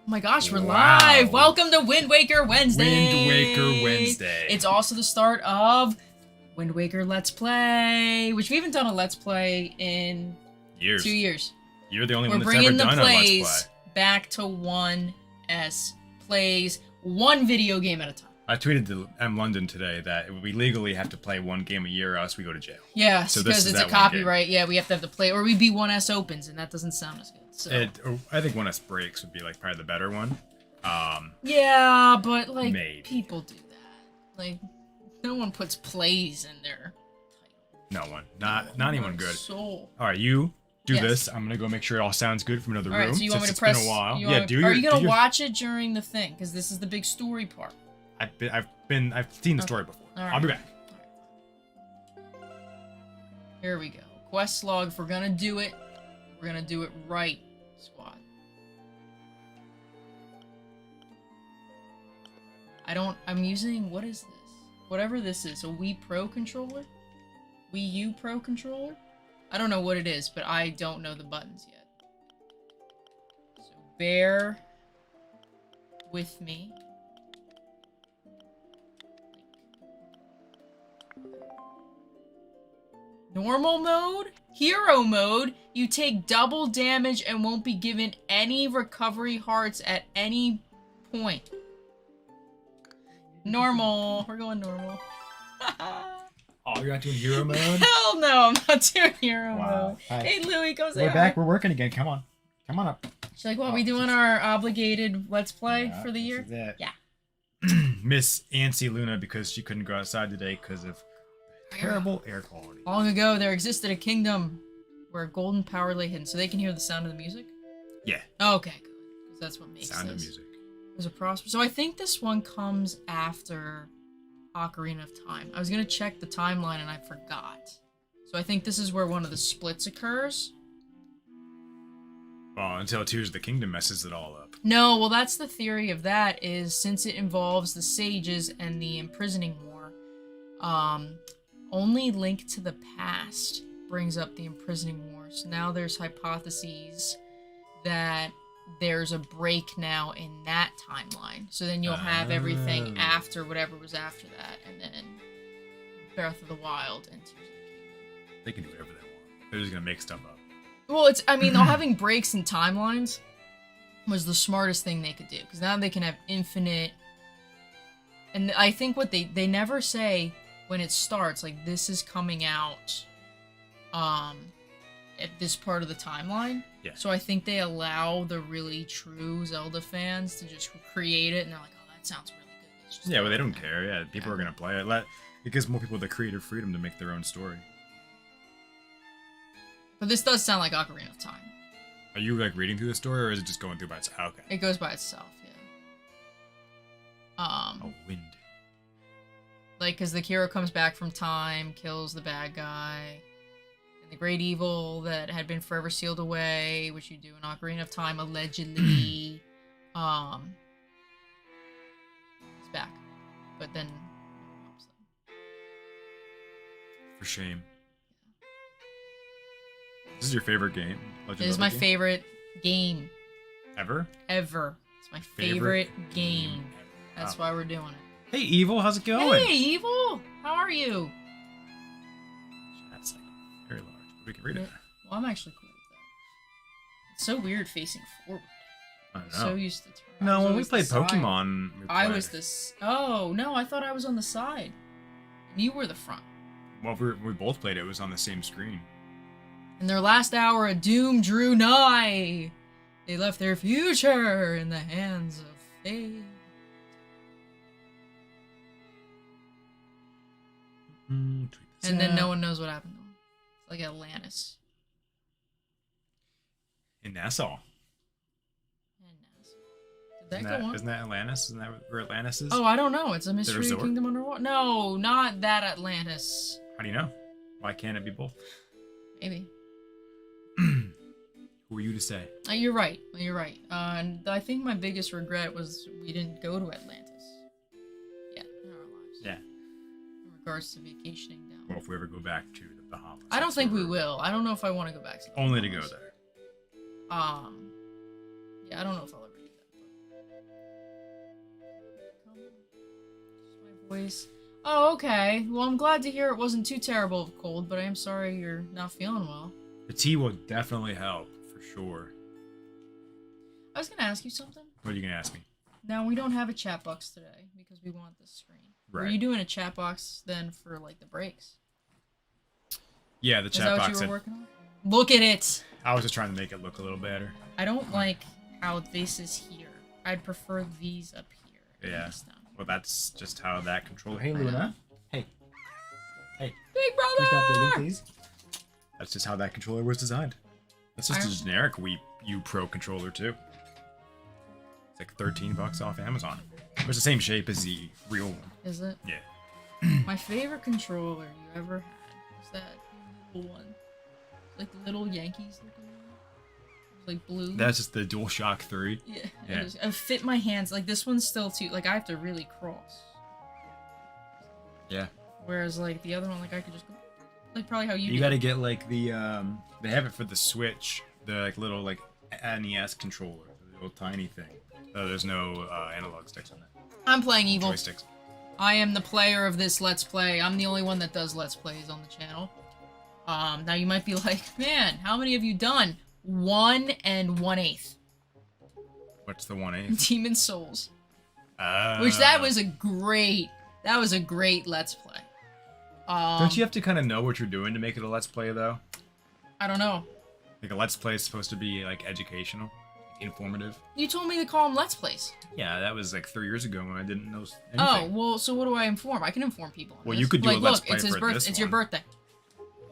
Oh my gosh, we're Wow. live! Welcome to Wind Waker Wednesday! Wind Waker Wednesday. It's also the start of Wind Waker Let's Play, which we haven't done a Let's Play in Years. 2 years. You're the only We're one that's ever bringing the done a Let's plays Play. back to 1S plays, one video game at a time. I tweeted to M London today that we legally have to play one game a year or else we go to jail. Yeah, So this because is it's that a one copyright. Yeah, we have to play, or we'd be 1S opens, and that doesn't sound as good. So. I think 1S breaks would be like probably the better one. Yeah, but like Maybe. people do that. Like, no one puts plays in their title. No one. Not anyone good. Soul. All right, you do Yes. this. I'm gonna go make sure it all sounds good from another All room. right, so you want me to since press? It's been a while. You Yeah, want, do are your. you do gonna your- watch it during the thing? Because this is the big story part. I've seen the story before. All right. I'll be back. Here we go. Quest log. If we're gonna do it, we're gonna do it right, squad. I'm using, what is this? Whatever this is, a Wii Pro controller? Wii U Pro controller? I don't know what it is, but I don't know the buttons yet. So bear with me. Normal mode? Hero mode, you take double damage and won't be given any recovery hearts at any point. Normal. We're going normal. Oh, you're not doing hero mode? Hell no, I'm not doing hero Wow. mode. Hi. Hey Louie, come say We're hi. back. We're working again. Come on. Come on up. She's like, what, we doing our obligated Let's Play for the year? This is it. Yeah. Miss Ancy Luna because she couldn't go outside today because of terrible air quality. Long ago, there existed a kingdom where golden power lay hidden, so they can hear the sound of the music? Yeah. Okay, good. Because that's what makes Sound of this. music. There's a prosper. So I think this one comes after Ocarina of Time. I was gonna check the timeline and I forgot. So I think this is where one of the splits occurs. Well, until Tears of the Kingdom messes it all up. No, well that's the theory of that is since it involves the sages and the imprisoning war, only Link to the Past brings up the imprisoning war. So now there's hypotheses that there's a break now in that timeline. So then you'll have everything after whatever was after that, and then Breath of the Wild and Tears of the Kingdom. They can do whatever they want. They're just gonna make stuff up. Well, I mean, having breaks in timelines was the smartest thing they could do, because now they can have infinite. And I think what they never say when it starts, like this is coming out, at this part of the timeline. Yeah. So I think they allow the really true Zelda fans to just create it, and they're like, "Oh, that sounds really good." Let's just Yeah, well, throw they it in don't there." care. Yeah, people are gonna play it. It gives more people the creative freedom to make their own story. But this does sound like Ocarina of Time. Are you like reading through the story, or is it just going through by itself? Okay. It goes by itself, yeah. Oh, wind. Like, because the hero comes back from time, kills the bad guy, and the great evil that had been forever sealed away, which you do in Ocarina of Time, allegedly, is back. But then, helps them. For shame. This is your favorite game? Legend It is of my Zelda game? favorite game Ever? ever. It's my favorite game. That's why we're doing it. Hey, Evil, how's it going? Hey, Evil! How are you? That's like very large, but we can read it. Well, I'm actually cool with that. It's so weird facing forward. I don't know. So used to turn. I No, was when we always played the side. Pokemon, I was this. Oh no, I thought I was on the side. And you were the front. Well, we both played it. It was on the same screen. In their last hour, a doom drew nigh. They left their future in the hands of fate. Tweet this And then out. no one knows what happened to them. It's like Atlantis. In Nassau. Did that go on? Isn't that Atlantis? Isn't that where Atlantis is? Oh, I don't know. It's a mystery resort? kingdom underwater. No, not that Atlantis. How do you know? Why can't it be both? Maybe. Who are you to say? You're right. You're right. And I think my biggest regret was we didn't go to Atlantis yet in our lives. Yeah. In regards to vacationing down. Well, if we ever go back to the Bahamas. I don't that's think where we will. I don't know if I want to go back to the Only to go Bahamas. there. Yeah, I don't know if I'll ever do that. Voice. Oh, okay. Well, I'm glad to hear it wasn't too terrible of cold, but I am sorry you're not feeling well. The tea will definitely help, for sure. I was gonna ask you something. What are you gonna ask me? Now, we don't have a chat box today because we want this screen. Right. Were you doing a chat box then for, like, the breaks? Yeah, the Is chat that what box. you were working on? Look at it! I was just trying to make it look a little better. I don't like how this is here. I'd prefer these up here. Yeah. These down here. Well, that's just how that controller. Hey, Luna. Hey. Hey. Big brother! Can you stop digging, please? That's just how that controller was designed. That's just I- a generic Wii U Pro controller too. It's like $13 off Amazon. It's the same shape as the real one. Is it? Yeah. My favorite controller you ever had was that little one. Like the little Yankees looking one. It was like blue. That's just the DualShock 3. Yeah. Yeah. It fit my hands. Like this one's still too. Like I have to really cross. Yeah. Whereas like the other one, like I could just go. Like probably how you. You gotta get like the they have it for the Switch, the like little like NES controller, the little tiny thing. There's no analog sticks on it. I'm playing evil. Joysticks. I am the player of this Let's Play. I'm the only one that does Let's Plays on the channel. Now you might be like, man, how many have you done? 1 1/8. What's the 1/8? Demon Souls. Which that was a great Let's Play. Don't you have to kind of know what you're doing to make it a Let's Play though? I don't know. Like a Let's Play is supposed to be like educational, informative. You told me to call them Let's Plays. Yeah, that was like 3 years ago when I didn't know anything. Oh, well, so what do I inform? I can inform people. Well, you could do a Let's Play it's his for this It's your one. birthday.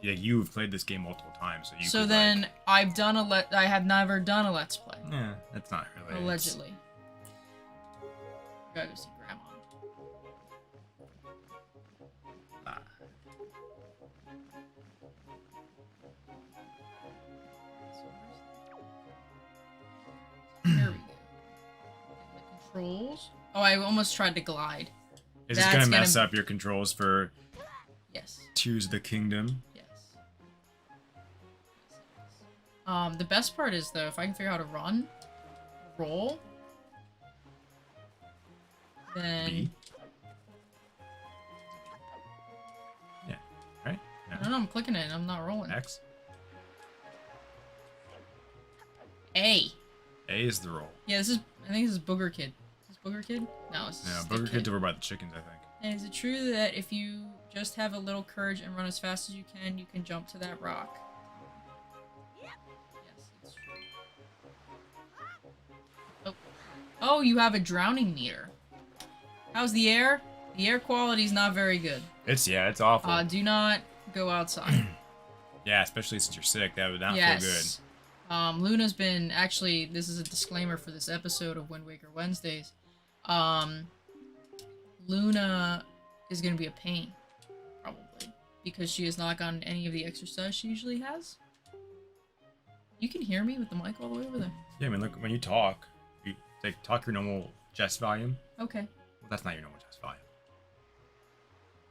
Yeah, you've played this game multiple times, so you. So could, then like, I've done I have never done a Let's Play. yeah, that's not really. Allegedly. Gotta go see Grandma. Nah. There we go. The controls. Oh, I almost tried to glide. Is this gonna mess up your controls for Yes. Tears of the Kingdom? Yes. The best part is though, if I can figure out how to run, roll, then B? Yeah. Right? I don't know. I'm clicking it. And I'm not rolling. X? A. A is the roll. Yeah, this is. I think this is Booger Kid. Is this Booger Kid? No, it's No, Stick Burger Kid. Kid's over by the chickens, I think. And is it true that if you just have a little courage and run as fast as you can jump to that rock? Yes, it's true. Oh. Oh, you have a drowning meter. How's the air? The air quality's not very good. It's awful. Do not go outside. Yeah, especially since you're sick. That would not feel good. Luna's been actually. This is a disclaimer for this episode of Wind Waker Wednesdays. Luna is gonna be a pain, probably, because she has not gotten any of the exercise she usually has. You can hear me with the mic all the way over there. Yeah, I mean, look, when you talk talk your normal chest volume. Okay. Well, that's not your normal chest volume.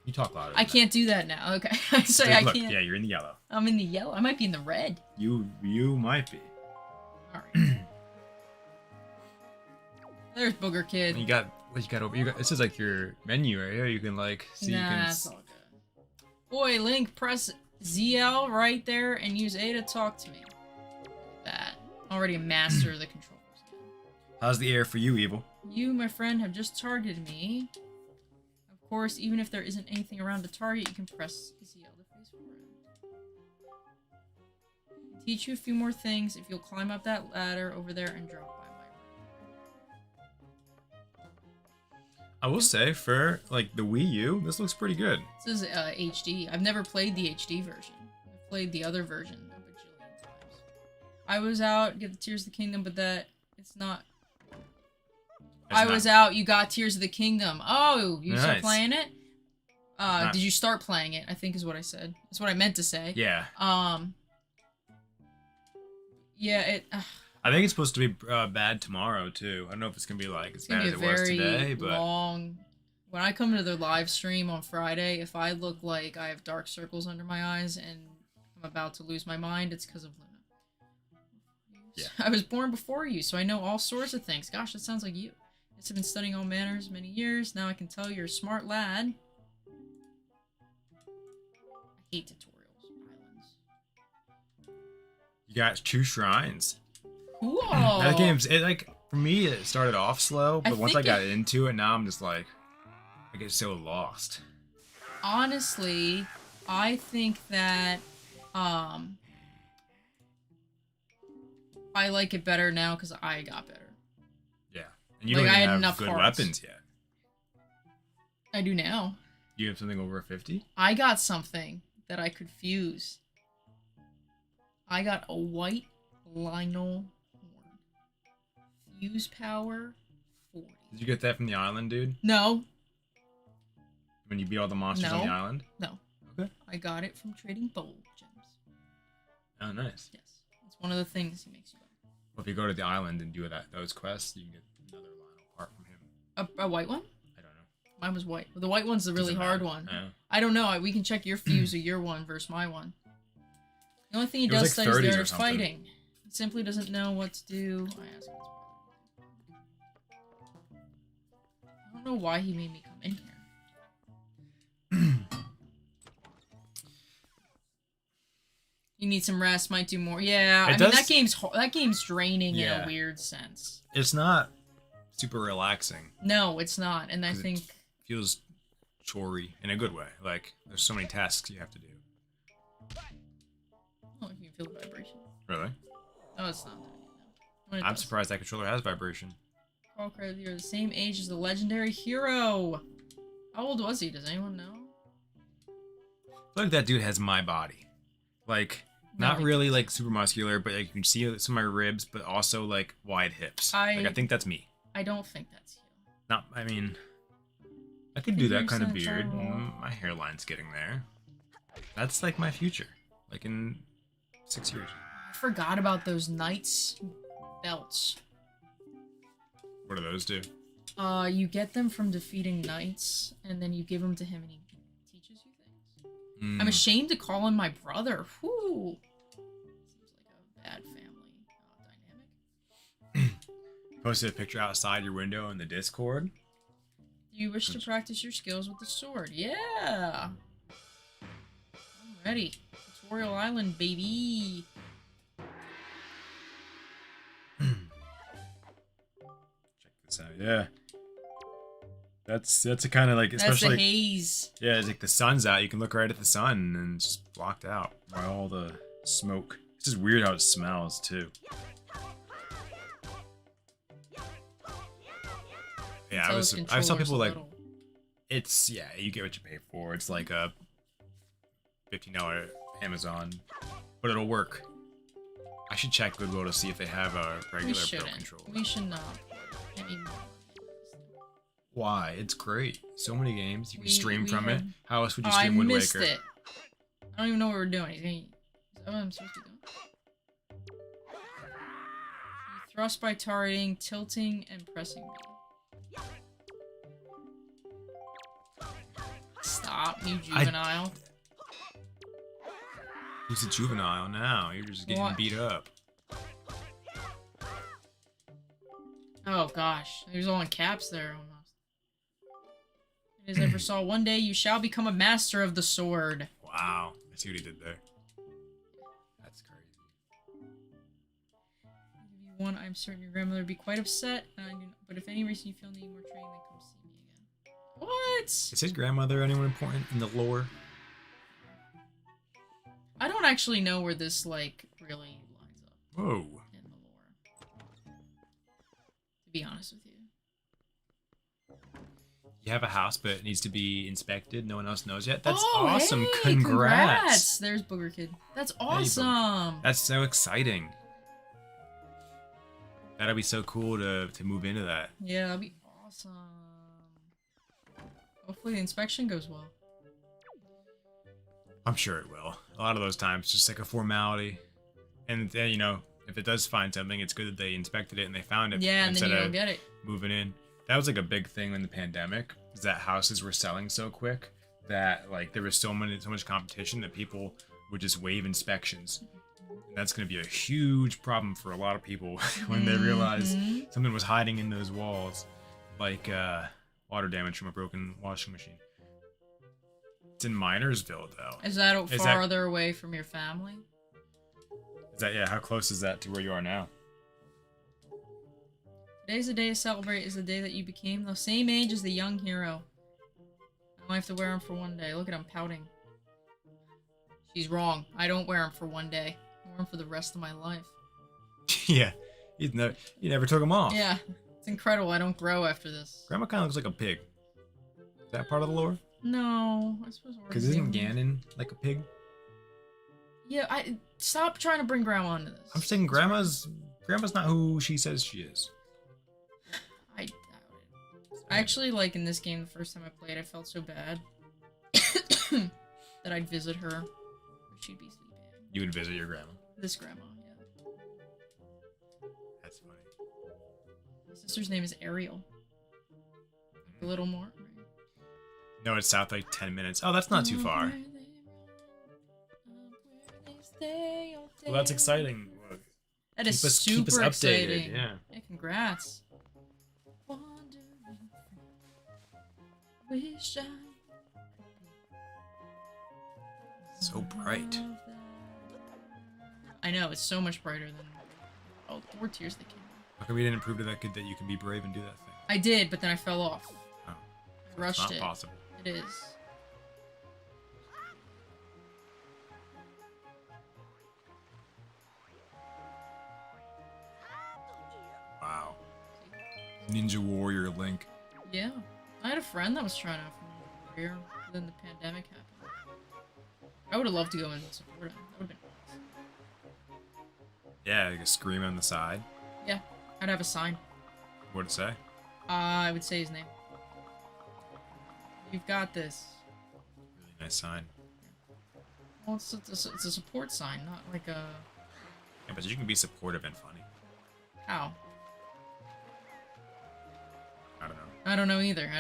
You talk louder. I can't do that now. Okay. I say Look, I look, can't. yeah, you're in the yellow. I'm in the yellow. I might be in the red. You might be. Alright. There's Booger Kid. You got this is like your menu right here. You can like see. Nah, that's all good. Boy, Link, press ZL right there and use A to talk to me. That. Already a master of the controls. How's the air for you, Evil? You, my friend, have just targeted me. Of course, even if there isn't anything around to target, you can press ZL to face forward. I'll teach you a few more things if you'll climb up that ladder over there and drop by my room. I will say, for like the Wii U, this looks pretty good. This is HD. I've never played the HD version. I've played the other version a bajillion times. I was out, get the Tears of the Kingdom, but it's not. Was out, you got Tears of the Kingdom. Oh, you start playing it? Did you start playing it? I think is what I said. That's what I meant to say. Yeah. Yeah, I think it's supposed to be bad tomorrow too. I don't know if it's gonna be like as bad as it was today, but long. When I come to the live stream on Friday, if I look like I have dark circles under my eyes and I'm about to lose my mind, it's because of Luna. Yeah. I was born before you, so I know all sorts of things. Gosh, that sounds like you. I've been studying all manners many years. Now I can tell you're a smart lad. I hate tutorials. Islands. You got 2 shrines. Cool. That game's for me it started off slow, but once I got it, into it, now I'm just like I get so lost. Honestly, I think that I like it better now because I got better. Yeah, and you Like, don't I had even enough have good hearts. weapons yet. I do now. You have something over 50? I got something that I could fuse. I got a white Lionel horn. Fuse power 40. Did you get that from the island, dude? No. When you beat all the monsters on No. the island? No. Okay. I got it from trading bowl gems. Oh, nice. Yes. It's one of the things he makes you buy. Well, if you go to the island and do those quests, you can get another Lionel part from him. A white one? I don't know. Mine was white. The white one's the really Doesn't hard matter. one. Yeah. I don't know. We can check your fuse or your one versus my one. The only thing he It was does like study is 30s the or art of something. fighting. He simply doesn't know what to do. I ask him. I don't know why he made me come in here. You need some rest. Might do more. Yeah, I mean that game's draining in a weird sense. It's not super relaxing. No, it's not, and I 'Cause think it feels chore-y in a good way. Like there's so many tasks you have to do. oh, you can feel the vibration. Really? No, it's not. When it I'm does. surprised that controller has vibration. Paul Craig, you're the same age as the legendary hero. How old was he? Does anyone know? I feel like that dude has my body. Like, not No, really like super muscular, but like you can see some of my ribs, but also like wide hips. I think that's me. I don't think that's you. Not, I mean, I could do that kind of Fingers beard. and My hairline's getting there. That's like my future. Like in 6 years. I forgot about those knights belts. What do those do? You get them from defeating knights, and then you give them to him, and he teaches you things. I'm ashamed to call him my brother. Whew. Seems like a bad family dynamic. Posted a picture outside your window in the Discord. Do you wish to practice your skills with the sword? Yeah. I'm ready. Tutorial Island, baby. Check this out. Yeah. That's a kind of like, That's especially the haze. yeah, it's like the sun's out. You can look right at the sun and it's just blocked out by all the smoke. It's just weird how it smells too. Yeah, I saw people like, it's, yeah, you get what you pay for. It's like a $15 Amazon, but it'll work. I should check Goodwill to see if they have a regular Pro controller. We should not. I mean, why? It's great. So many games. You can stream from it. have- How else would you I stream Wind missed Waker? it. I don't even know what we're doing. Is that what I'm supposed to be doing? You thrust by targeting, tilting, and pressing B. Stop, you juvenile. Who's a juvenile now? You're just getting What? beat up. Oh gosh, there's all in caps there almost. As I ever saw, one day you shall become a master of the sword. Wow. I see what he did there. That's crazy. I'll give you one, I'm certain your grandmother would be quite upset. But if any reason you feel need more training, then come see me again. What? Is his grandmother anyone important in the lore? I don't actually know where this, like, really lines up Whoa. in the lore. To be honest with you. You have a house, but it needs to be inspected. No one else knows yet. That's Oh, awesome. hey, Congrats. There's Booger Kid. That's Hey, awesome. That's so exciting. That'd be so cool to move into that. Yeah, that'd be awesome. Hopefully the inspection goes well. I'm sure it will. A lot of those times, just like a formality. And then, you know, if it does find something, it's good that they inspected it and they found it. Yeah, and then instead you of don't get it. moving in. That was like a big thing in the pandemic, is that houses were selling so quick that like there was so much competition that people would just waive inspections. And that's going to be a huge problem for a lot of people when they realize something was hiding in those walls. like water damage from a broken washing machine. It's in Minersville, though. Is that farther away from your family? Is that, yeah, how close is that to where you are now? Today's the day to celebrate is the day that you became the same age as the young hero. I only have to wear them for one day. Look at him pouting. She's wrong. I don't wear them for one day. I wear them for the rest of my life. Yeah. You never took them off. Yeah. It's incredible. I don't grow after this. Grandma kind of looks like a pig. Is that part of the lore? No. I suppose because isn't Ganon like a pig? Yeah, stop trying to bring Grandma into this. I'm saying Grandma's not who she says she is. I doubt it. I actually, like, in this game, the first time I played, I felt so bad that I'd visit her where she'd be sleeping. You would visit your grandma? This grandma, yeah. That's funny. My sister's name is Ariel. A little more, right? No, it's south like 10 minutes. Oh, that's not too far. Well, that's exciting. That is super exciting. Yeah. Hey, congrats. So bright. I know, it's so much brighter than... Oh, 4 Tears that came out. How come we didn't prove to that kid that you can be brave and do that thing? I did, but then I fell off. Oh. I rushed it. It's not possible. It is. Wow. Ninja Warrior Link. Yeah. I had a friend that was trying out for Ninja Warrior, but then the pandemic happened. I would have loved to go and support him. That would have been awesome. Yeah, like a scream on the side. Yeah. I'd have a sign. What'd it say? I would say his name. You've got this. Really nice sign. Well, it's a support sign, not like a... Yeah, but you can be supportive and funny. How? I don't know. I don't know either.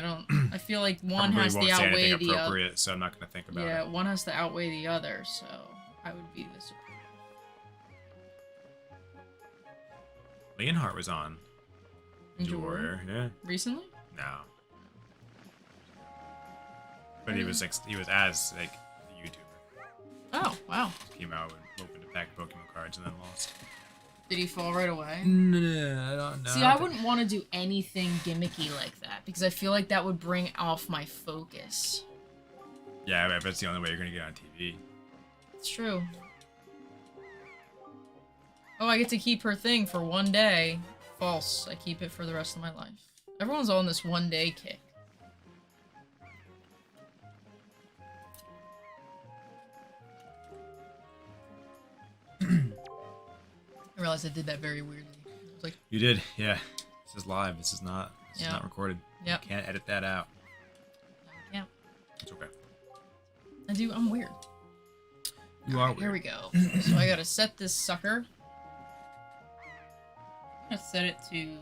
I feel like one Probably has won't to say outweigh anything the other. appropriate, so I'm not going to think about it. Yeah, one has to outweigh the other, so I would be the support. Leonhardt was on Ninja Warrior. Yeah. Recently? No. But he was as like a YouTuber. Oh, wow. Came out and opened a pack of Pokemon cards and then lost. Did he fall right away? No, I don't know. See, I wouldn't want to do anything gimmicky like that because I feel like that would bring off my focus. Yeah, but that's the only way you're gonna get on TV. It's true. Oh, I get to keep her thing for one day. False. I keep it for the rest of my life. Everyone's on this one day kick. I realized I did that very weirdly. I was like, You did, yeah. This is live. This is not recorded. Yeah. You can't edit that out. Yeah. It's okay. I'm weird. You are Right, here we weird. go. So I gotta set this sucker. I'm gonna set it to...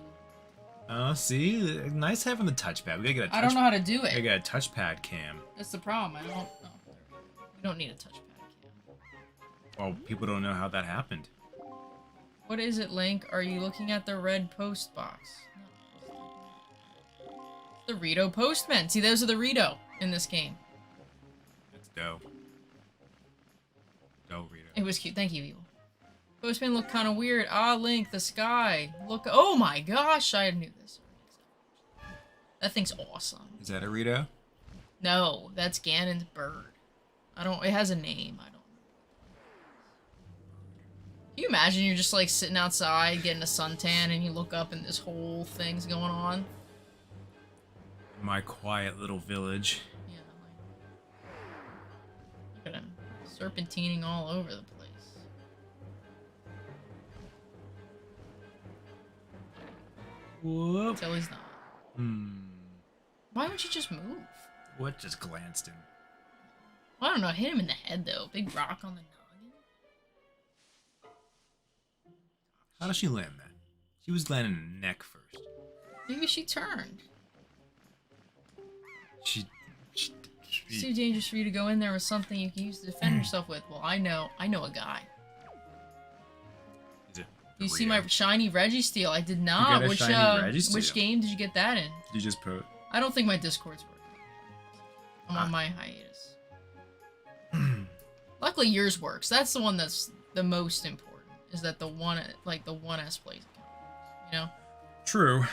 Oh, see? Nice having the touchpad. We gotta get a touchpad. I don't know how to do it. We got a touchpad cam. That's the problem. I don't... Oh, there we go. We don't need a touchpad cam. Well, people don't know how that happened. What is it, Link? Are you looking at the red post box? The Rito Postmen. See, those are the Rito in this game. It's dope. Dope, Rito. It was cute. Thank you, Evil. Postmen look kind of weird. Ah, Link, the sky. Look. Oh my gosh, I knew this. That thing's awesome. Is that a Rito? No, that's Ganon's bird. It has a name. I don't know. Can you imagine you're just like sitting outside getting a suntan and you look up and this whole thing's going on? My quiet little village. Yeah, like... Look at him. Serpentining all over the place. Whoop. Until he's not. Why don't you just move? What just glanced in? I don't know, hit him in the head though. Big rock on the noggin. How does she land that? She was landing in the neck first. Maybe she turned. She It's too dangerous for you to go in there with something you can use to defend yourself with. Well, I know a guy. Is it Do you see my shiny Registeel? I did not. Which game did you get that in? You just put. I don't think my Discord's working. I'm on my hiatus. Luckily, yours works. That's the one that's the most important. Is that the one like the 1S plays? You know. True.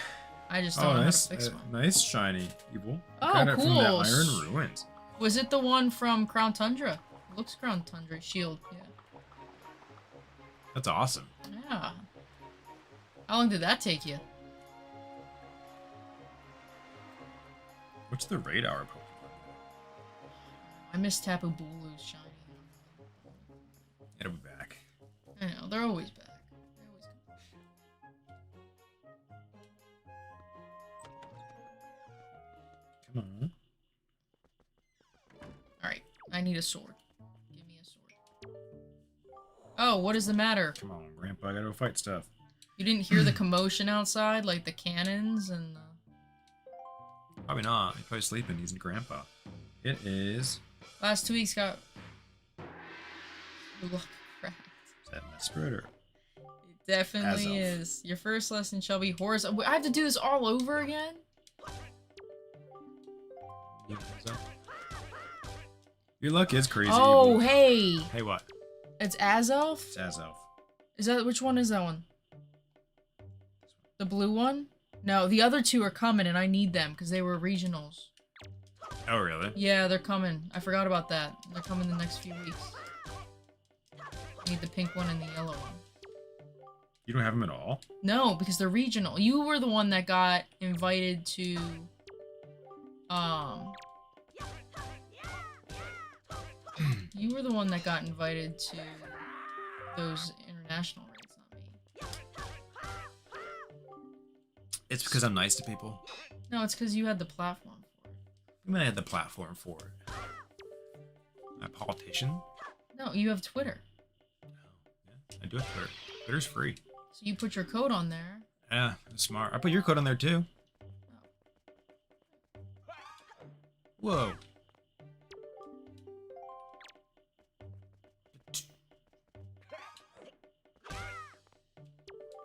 I just don't know how to fix one. Nice shiny evil. Oh, got it cool. From the Iron Ruins. Was it the one from Crown Tundra? It looks Crown Tundra shield. Yeah. That's awesome. Yeah. How long did that take you? What's the radar Pokemon? I miss Tapu Bulu's shiny. It'll be back. I know, they're always back. Come on. Alright, I need a sword. Give me a sword. Oh, what is the matter? Come on, Grandpa, I gotta go fight stuff. You didn't hear the commotion outside? Like the cannons and the... Probably not. He's probably sleeping. He's a grandpa. It is... Last 2 weeks got... Look, cracked. Is that my spreader? It definitely is. Your first lesson shall be horse. I have to do this all over again? Your luck is crazy. Oh, hey! Hey, what? It's Azelf? It's Azelf. Is that... Which one is that one? The blue one? No, the other two are coming and I need them because they were regionals. Oh, really? Yeah, they're coming. I forgot about that. They're coming the next few weeks. I need the pink one and the yellow one. You don't have them at all? No, because they're regional. You were the one that got invited to... You were the one that got invited to those international raids, not me. It's because I'm nice to people. No, it's because you had the platform for it. I mean, I had the platform for it. I'm a politician? No, you have Twitter. Oh, yeah, I do have Twitter. Twitter's free. So you put your code on there. Yeah, that's smart. I put your code on there too. Whoa.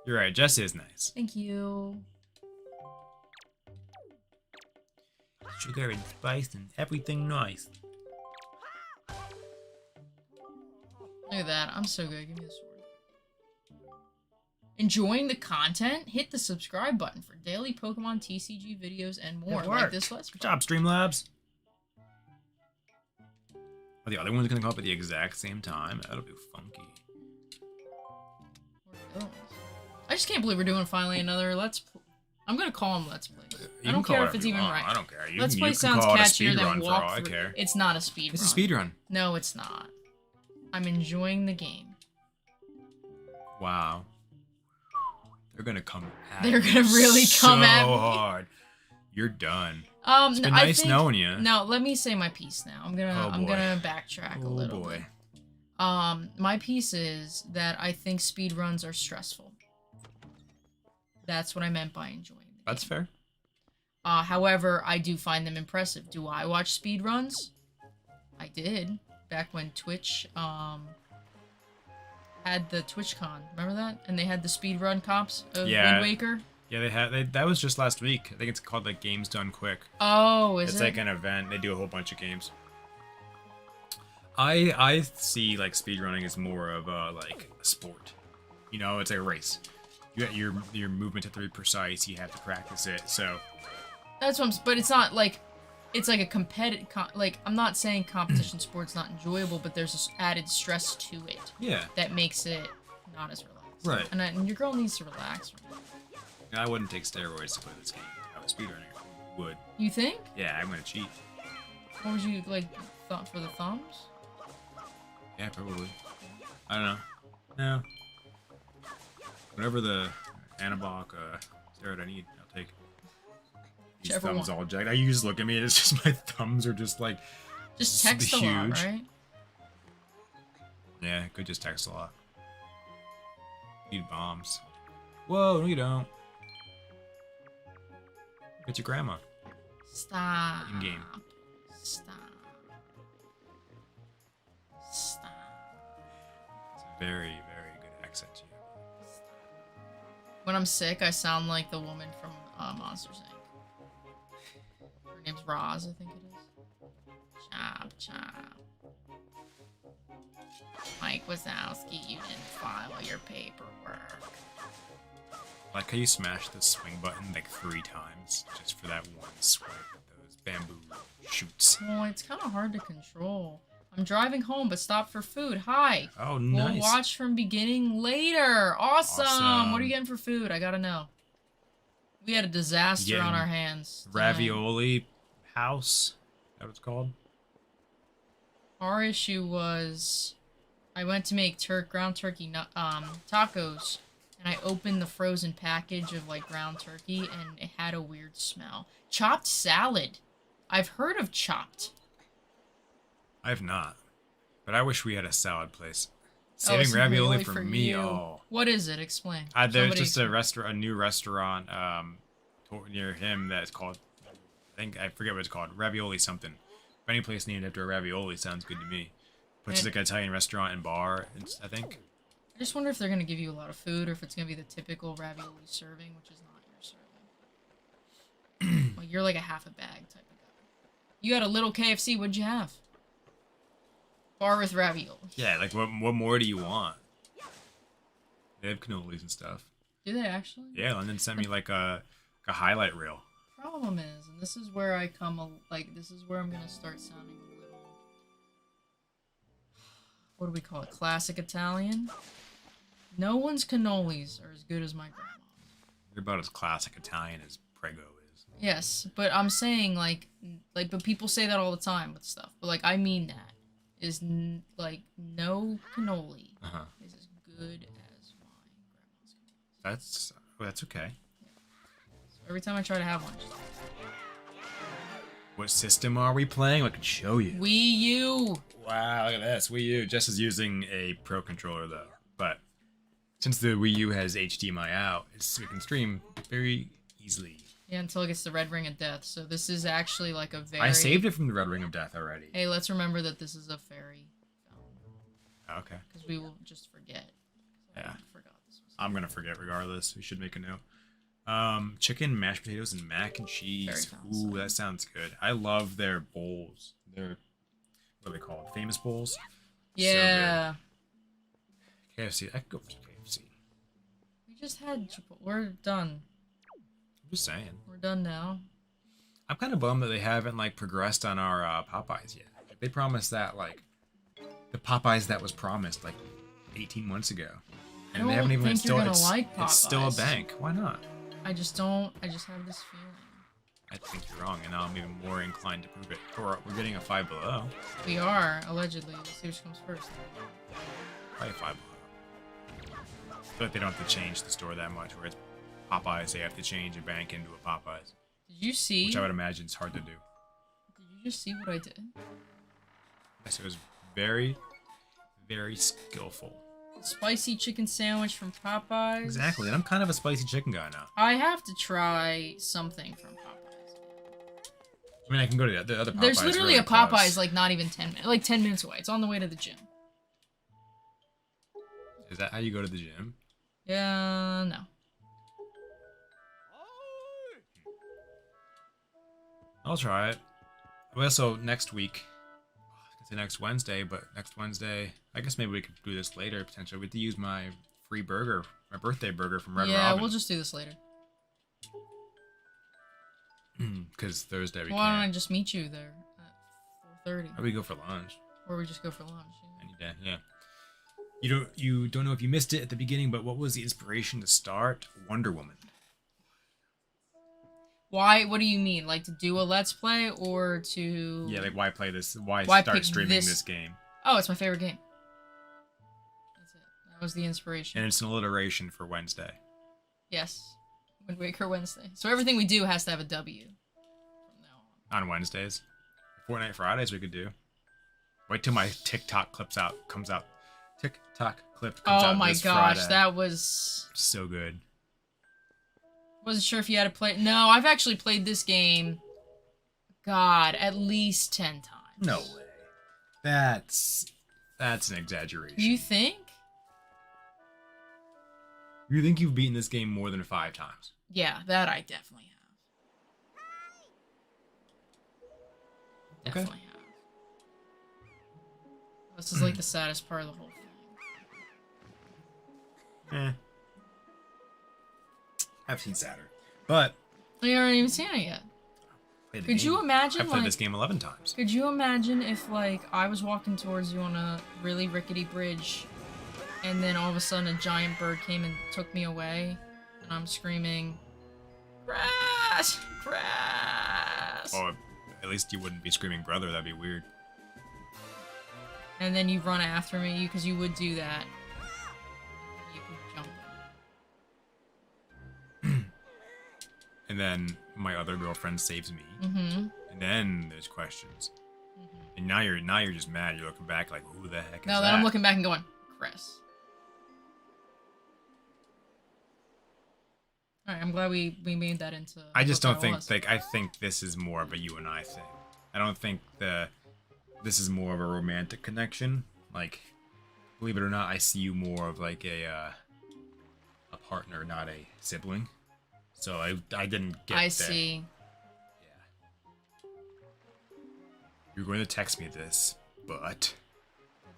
You're right, Jess is nice. Thank you. Sugar and spice and everything nice. Look at that. I'm so good. Give me the sword. Enjoying the content? Hit the subscribe button for daily Pokemon TCG videos and more. Like this Let's Play. Good job, Streamlabs. Are the other ones gonna come up at the exact same time? That'll be funky. I just can't believe we're doing finally another Let's Play. I'm gonna call them Let's Play. I don't care if it's even right. I don't care. Let's Play sounds catchier than walkthrough. It's not a speedrun. It's a speedrun. No, it's not. I'm enjoying the game. Wow. They're gonna come at They're gonna really come at me. So hard. You're done. It's been nice knowing you. No, let me say my piece now. I'm gonna backtrack a little bit. My piece is that I think speedruns are stressful. That's what I meant by enjoying the game. That's fair. However, I do find them impressive. Do I watch speedruns? I did. Back when Twitch, had the TwitchCon. Remember that? And they had the speedrun comps of Wind Waker? Yeah, they had. That was just last week. I think it's called, like, Games Done Quick. Oh, is it? It's like an event. They do a whole bunch of games. I see, like, speedrunning as more of a, like, a sport. You know, it's like a race. You got your movements have to be precise. You have to practice it. So that's what but it's not like it's like a competitive. Like, I'm not saying competition sport's not enjoyable, but there's this added stress to it. Yeah. That makes it not as relaxed. Right. And your girl needs to relax. I wouldn't take steroids to play this game. I was speedrunning. Would. You think? Yeah, I'm gonna cheat. What would you like thought for the thumbs? Yeah, probably. I don't know. No. Whatever the anabolic steroid I need, I'll take. These thumbs all jagged. You just look at me and it's just my thumbs are just like just text huge. A lot, right? Yeah, could just text a lot. Need bombs. Whoa, no you don't. It's your grandma. Stop. In game. Stop. Stop. It's a very, very good accent to you. When I'm sick, I sound like the woman from Monsters Inc. Her name's Roz, I think it is. Chop, chop. Mike Wazowski, you didn't file your paperwork. Like how you smash the swing button like 3 times just for that one swipe with those bamboo shoots. Oh, it's kind of hard to control. I'm driving home, but stop for food. Hi. Oh, nice. We'll watch from beginning later. Awesome. What are you getting for food? I gotta know. We had a disaster on our hands. Ravioli house. Is that what it's called? Our issue was, I went to make ground turkey tacos, and I opened the frozen package of like ground turkey, and it had a weird smell. Chopped salad. I've heard of chopped. I have not, but I wish we had a salad place. Saving ravioli for me. You. Oh, what is it? Explain. There's just a new restaurant near him that's called, I forget what it's called, ravioli something. Any place named after a ravioli sounds good to me. Which is like an Italian restaurant and bar, I think. I just wonder if they're gonna give you a lot of food, or if it's gonna be the typical ravioli serving, which is not your serving. Like you're like a half a bag type of guy. You had a little KFC. What'd you have? Bar with ravioli. Yeah, like what more do you want? They have cannolis and stuff. Do they actually? Yeah, London sent me like a highlight reel. Problem is, and this is where I this is where I'm gonna start sounding a little, what do we call it? Classic Italian. No one's cannolis are as good as my grandma's. They're about as classic Italian as Prego is. Yes, but I'm saying but people say that all the time with stuff. But like I mean that is no cannoli is as good as my grandma's cannoli. That's okay. Every time I try to have one. What system are we playing? I can show you. Wii U. Wow, look at this. Wii U. Jess is using a Pro controller though. But since the Wii U has HDMI out, we can stream very easily. Yeah, until it gets the red ring of death. So this is actually like a very... I saved it from the red ring of death already. Hey, let's remember that this is a fairy film. Okay. Because we will just forget. Yeah. I forgot this was... I'm gonna forget regardless. We should make a note. Chicken, mashed potatoes, and mac and cheese. Ooh, that sounds good. I love their bowls. What are they called? Famous bowls? Yeah. So KFC. I could go for KFC. We just had... We're done. I'm just saying. We're done now. I'm kind of bummed that they haven't, progressed on our Popeyes yet. They promised that, the Popeyes that was promised, 18 months ago. And they haven't even... It's still a bank. Why not? I just don't. I just have this feeling. I think you're wrong, and now I'm even more inclined to prove it. We're getting a Five Below. We are, allegedly. Let's see which comes first. Probably Five Below. I feel like they don't have to change the store that much, whereas Popeyes, they have to change a bank into a Popeyes. Did you see? Which I would imagine is hard to do. Did you just see what I did? Yes, it was very, very skillful. Spicy chicken sandwich from Popeyes. Exactly, and I'm kind of a spicy chicken guy now. I have to try something from Popeyes. I mean, I can go to the other Popeyes. There's literally really a Popeyes, not even 10 minutes, 10 minutes away. It's on the way to the gym. Is that how you go to the gym? Yeah, no. I'll try it. Well, so next week, next Wednesday, but next Wednesday, I guess maybe we could do this later, potentially. We have to use my free burger, my birthday burger from Red Robin. Yeah, we'll just do this later. Because Thursday we can't. Why don't I just meet you there at 4:30? Or we go for lunch. Or we just go for lunch. Yeah. Any day, yeah. You don't know if you missed it at the beginning, but what was the inspiration to start Wonder Woman? Why? What do you mean? Like to do a Let's Play or to... Yeah, why play this? Why start streaming this game? Oh, it's my favorite game. That's it. That was the inspiration. And it's an alliteration for Wednesday. Yes. Wind Waker Wednesday. So everything we do has to have a W from now on. On Wednesdays. Fortnite Fridays we could do. Wait till my TikTok comes out. TikTok clip comes out Oh my this gosh, Friday. that was... So good. Wasn't sure if you had to play... No, I've actually played this game, God, at least 10 times. No way. That's an exaggeration. You think? You think you've beaten this game more than 5 times? Yeah, that I definitely have. Definitely have. This is like the saddest part of the whole thing. I've seen sadder. But You haven't even seen it yet. Could you imagine, I've played this game 11 times. Could you imagine if, like, I was walking towards you on a really rickety bridge, and then all of a sudden a giant bird came and took me away, and I'm screaming, grass! Grass! Oh, at least you wouldn't be screaming brother, that'd be weird. And then you run after me, because you would do that. You could jump. And then my other girlfriend saves me. Mm-hmm. And then there's questions. Mm-hmm. And now you're just mad. You're looking back like, who the heck is that? No, then I'm looking back and going, Chris. Alright, I'm glad we made that into... I just don't think, like, I think this is more of a you and I thing. I don't think this is more of a romantic connection. Like, believe it or not, I see you more of like a partner, not a sibling. So I didn't get that. I see. Yeah. You're going to text me this, but...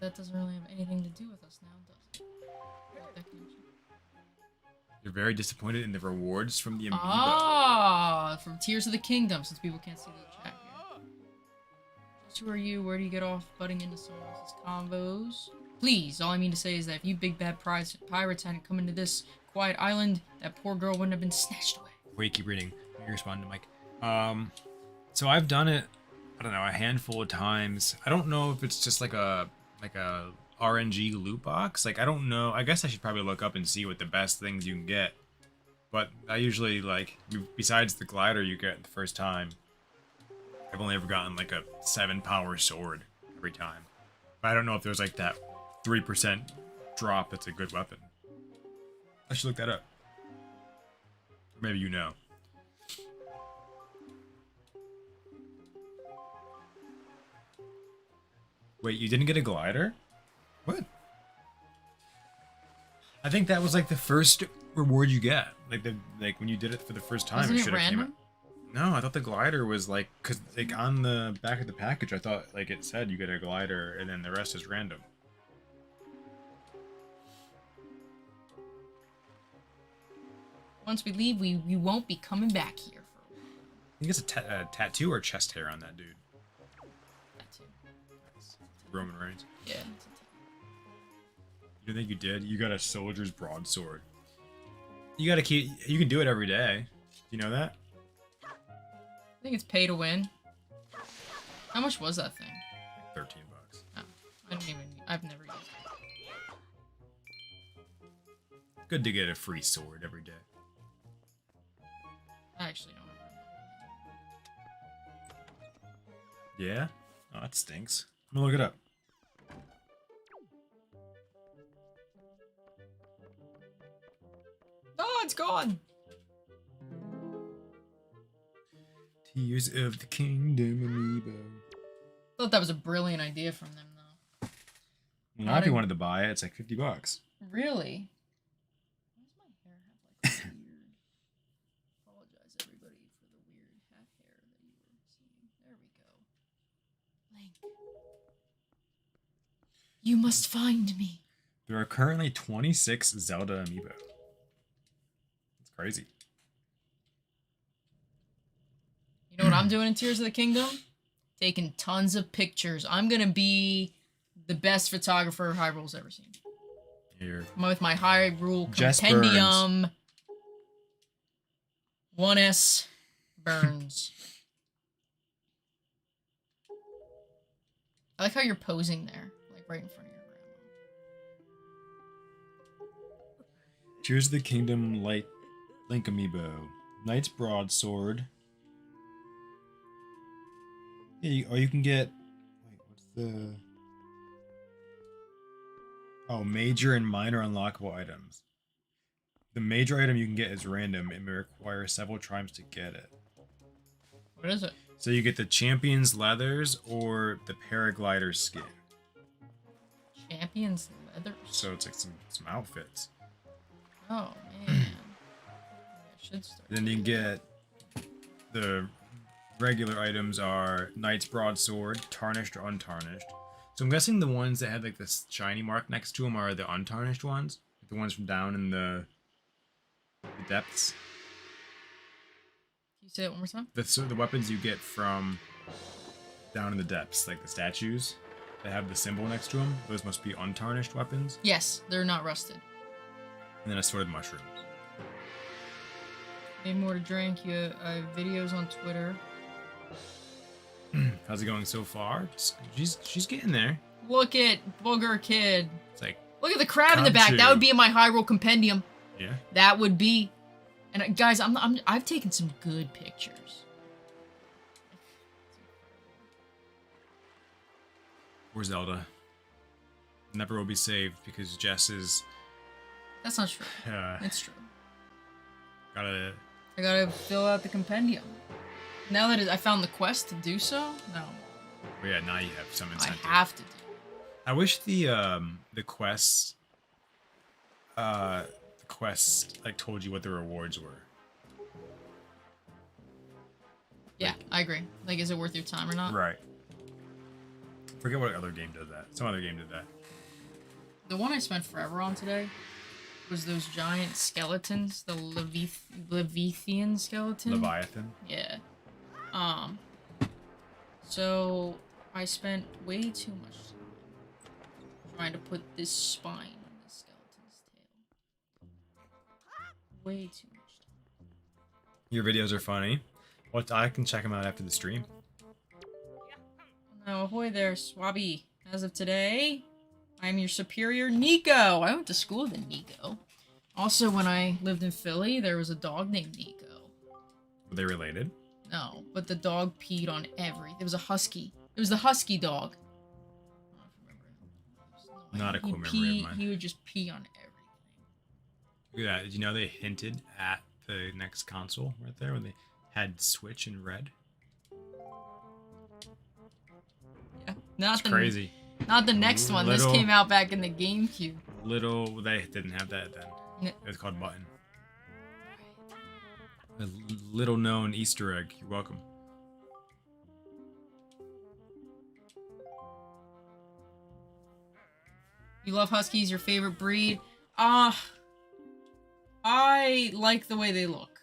That doesn't really have anything to do with us now, does it? You're very disappointed in the rewards from the amiibo. Ah, from Tears of the Kingdom, since people can't see the chat here. Just who are you? Where do you get off butting into someone else's combos? Please, all I mean to say is that if you big bad pirates hadn't come into this quiet island, that poor girl wouldn't have been snatched away. Wait, keep reading. You respond to Mike. So I've done it, I don't know, a handful of times. I don't know if it's just like a RNG loot box. Like, I don't know. I guess I should probably look up and see what the best things you can get. But I usually, like, besides the glider you get the first time, I've only ever gotten like a 7-power sword every time. But I don't know if there's like that 3% drop that's a good weapon. I should look that up. Or maybe you know. Wait, you didn't get a glider? What? I think that was like the first reward you get. Like when you did it for the first time. Wasn't it it should have came out. random? No, I thought the glider was like, cause like on the back of the package, I thought like it said you get a glider and then the rest is random. Once we leave, we won't be coming back here for a while. I think it's a tattoo or chest hair on that dude. Tattoo. Nice. Roman Reigns. Yeah. You don't think you did? You got a soldier's broadsword. You gotta keep. You can do it every day. Do you know that? I think it's pay to win. How much was that thing? Like $13. Oh, I don't even. I've never used it. Good to get a free sword every day. I actually don't remember. Yeah? Oh, that stinks. I'm gonna look it up. Oh, it's gone! Tears of the Kingdom amiibo. I thought that was a brilliant idea from them, though. Well, if you wanted to buy it, it's like $50. Really? Why does my hair have like a weird... Apologize, everybody, for the weird hat hair that you were seeing. There we go. Link. You must find me. There are currently 26 Zelda amiibo. It's crazy. You know what I'm doing in Tears of the Kingdom? Taking tons of pictures. I'm gonna be the best photographer Hyrule's ever seen. Here. I'm with my Hyrule Jess Compendium. 1S Burns. I like how you're posing there, like right in front of your grandma. Tears of the Kingdom Light Link amiibo. Knight's Broadsword. Yeah, or you can get... Wait, what's the... Oh, major and minor unlockable items. The major item you can get is random. It may require several tries to get it. What is it? So you get the Champion's Leathers or the Paraglider skin. Champion's Leathers? So it's like some outfits. Oh, man. Maybe I should start. Then you can get the regular items are Knight's Broadsword, tarnished or untarnished. So I'm guessing the ones that had like this shiny mark next to them are the untarnished ones, the ones from down in the depths. Can you say it one more time? The weapons you get from down in the depths, like the statues that have the symbol next to them, those must be untarnished weapons. Yes, they're not rusted. And then a sword of mushrooms. Need more to drink. You have videos on Twitter. How's it going so far? She's getting there. Look at Booger Kid. It's like, look at the crab in the back. That would be in my Hyrule Compendium. Yeah. That would be. And guys, I've taken some good pictures. Poor Zelda. Never will be saved because Jess is. That's not true. It's true. I gotta fill out the compendium. Now that I found the quest to do so, no. Well, yeah, now you have some incentive. I have to do it. I wish the quests like told you what the rewards were. Yeah, I agree. Like, is it worth your time or not? Right. Forget what other game did that. Some other game did that. The one I spent forever on today was those giant skeletons, the Leviathan skeleton. Leviathan? Yeah. So I spent way too much time trying to put this spine on this skeleton's tail. Way too much time. Your videos are funny. Well, I can check them out after the stream. Now, ahoy there, Swabby. As of today, I'm your superior, Nico. I went to school with a Nico. Also, when I lived in Philly, there was a dog named Nico. Were they related? No, but the dog peed on everything. It was a husky. It was the husky dog. I don't remember. Not a cool memory of mine. He would just pee on everything. Look at that. Did you know they hinted at the next console right there when they had Switch in red? Yeah. Crazy. Not the next one. This came out back in the GameCube. They didn't have that then. It was called Button. A little known Easter egg. You're welcome. You love Huskies, your favorite breed? I like the way they look.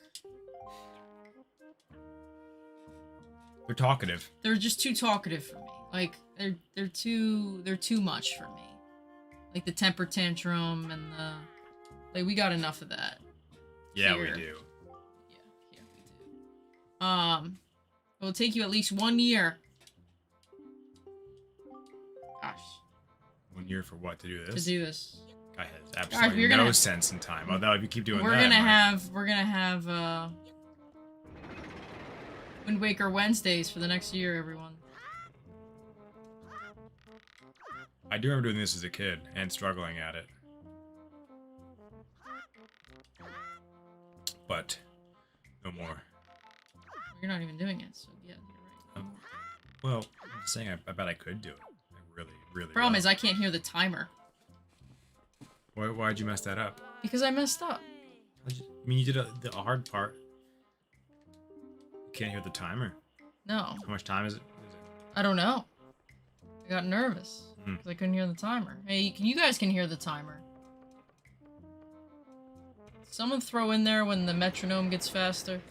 They're talkative. They're just too talkative for me. Like they're too much for me. Like the temper tantrum and the like we got enough of that. Yeah, here. we do. Yeah, we do. It will take you at least 1 year. Gosh. 1 year for what? To do this? To do this. Guy has absolutely no sense in time. Although if you keep doing that, we're gonna have Wind Waker Wednesdays for the next year, everyone. I do remember doing this as a kid and struggling at it. But no more. You're not even doing it, so yeah, you're right. Well, I'm just saying, I bet I could do it. I really. Problem is, I can't hear the timer. Why'd you mess that up? Because I messed up. I mean, you did a hard part. You can't hear the timer. No. How much time is it? I don't know. I got nervous because I couldn't hear the timer. Hey, you guys can hear the timer. Someone throw in there when the metronome gets faster.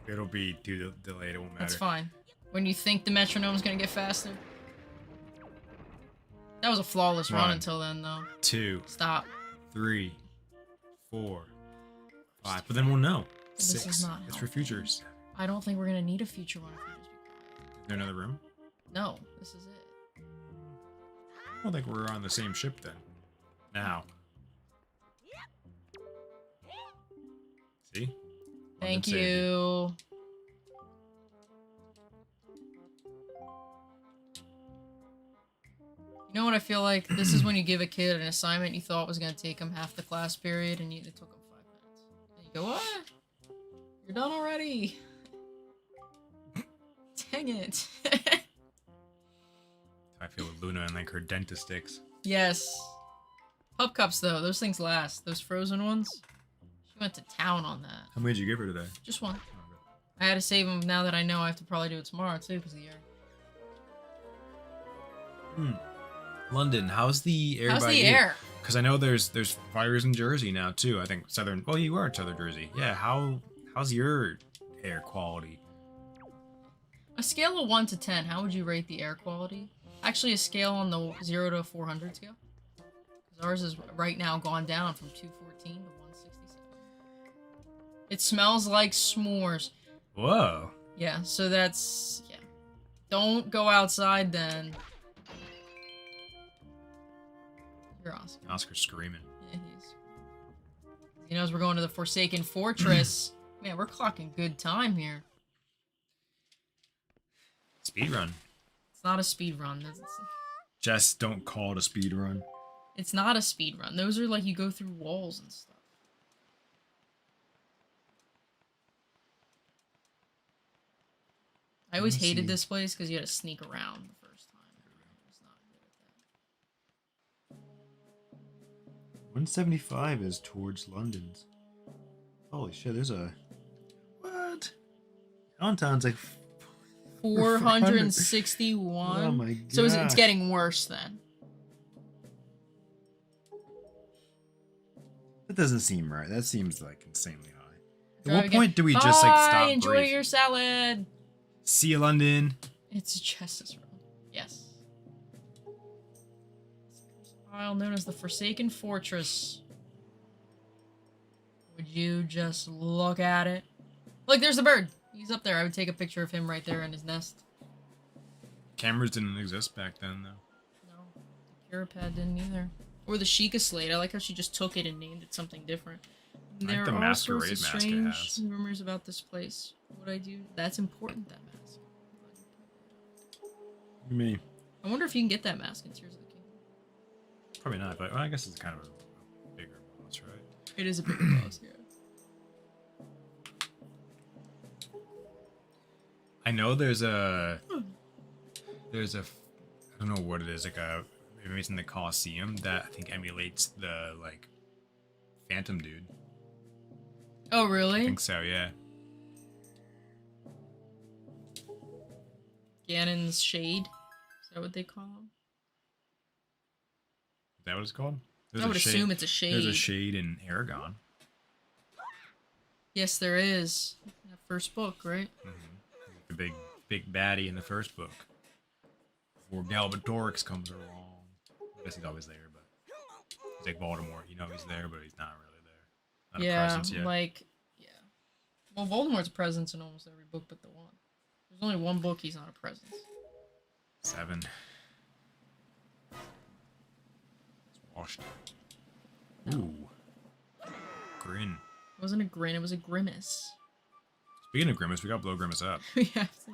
It'll be too delayed. It won't matter. That's fine. When you think the metronome's gonna get faster. That was a flawless run until then, though. 2. Stop. 3. 4. 5. But then we'll know. This 6. is not It's for futures. I don't think we're gonna need a future one if we just be quiet. Is there another room? No, this is it. I don't think we're on the same ship then. Now. See? Thank you. You know what I feel like? This is when you give a kid an assignment you thought was going to take him half the class period, and it took him 5 minutes. And you go, what? You're done already. Dang it. I feel with Luna and like her dentist sticks. Yes. Pup cups, though, those things last. Those frozen ones. She went to town on that. How many did you give her today? Just one. I had to save them now that I know I have to probably do it tomorrow, too, because of the air. London, how's the air? How's the air? Because I know there's fires in Jersey now, too. I think southern... Well, you are in southern Jersey. Yeah, how's your air quality? A scale of 1 to 10, how would you rate the air quality? Actually, a scale on the 0 to 400 scale. Because ours is right now gone down from 214 to 167. It smells like s'mores. Whoa. Yeah, so that's... Yeah. Don't go outside then. You're Oscar. Oscar's screaming. Yeah, he is. He knows we're going to the Forsaken Fortress. Man, we're clocking good time here. Speed run. It's not a speed run. Just don't call it a speed run. It's not a speed run. Those are like you go through walls and stuff. I always hated this place because you had to sneak around the first time. I was not good at that. 175 is towards London's. Holy shit, there's a... What? Downtown's like... 461? Oh my god. So it's getting worse then. That doesn't seem right. That seems like insanely high. Drive At what point do we Bye, just like stop enjoy breathing? your salad. See you, London. It's just as wrong. Yes. Isle known as the Forsaken Fortress. Would you just look at it? Look, there's the bird. He's up there. I would take a picture of him right there in his nest. Cameras didn't exist back then, though. No, the Curipad didn't either. Or the Sheikah Slate. I like how she just took it and named it something different. There like the are all sorts masquerade of mask it strange has. rumors about this place. What I do? That's important. That mask. Me. I wonder if you can get that mask in Tears of the Kingdom. Probably not, but well, I guess it's kind of a bigger boss, right? It is a bigger boss, yeah. I know there's a I don't know what it is, like maybe it's in the Colosseum that I think emulates the like Phantom dude. Oh really? I think so, yeah. Ganon's Shade. Is that what they call him? Is that what it's called? I would assume it's a shade. There's a shade in Aragon. Yes, there is. That first book, right? The big baddie in the first book. Before Galbatorix comes along. I guess he's always there, but he's like Voldemort. You know he's there, but he's not really there. Not a presence yet. Like, yeah. Well, Voldemort's a presence in almost every book but the one. There's only one book he's not a presence. 7. It's washed. Ooh. Grin. It wasn't a grin, it was a grimace. Speaking of Grimace, we gotta blow Grimace up. We have to.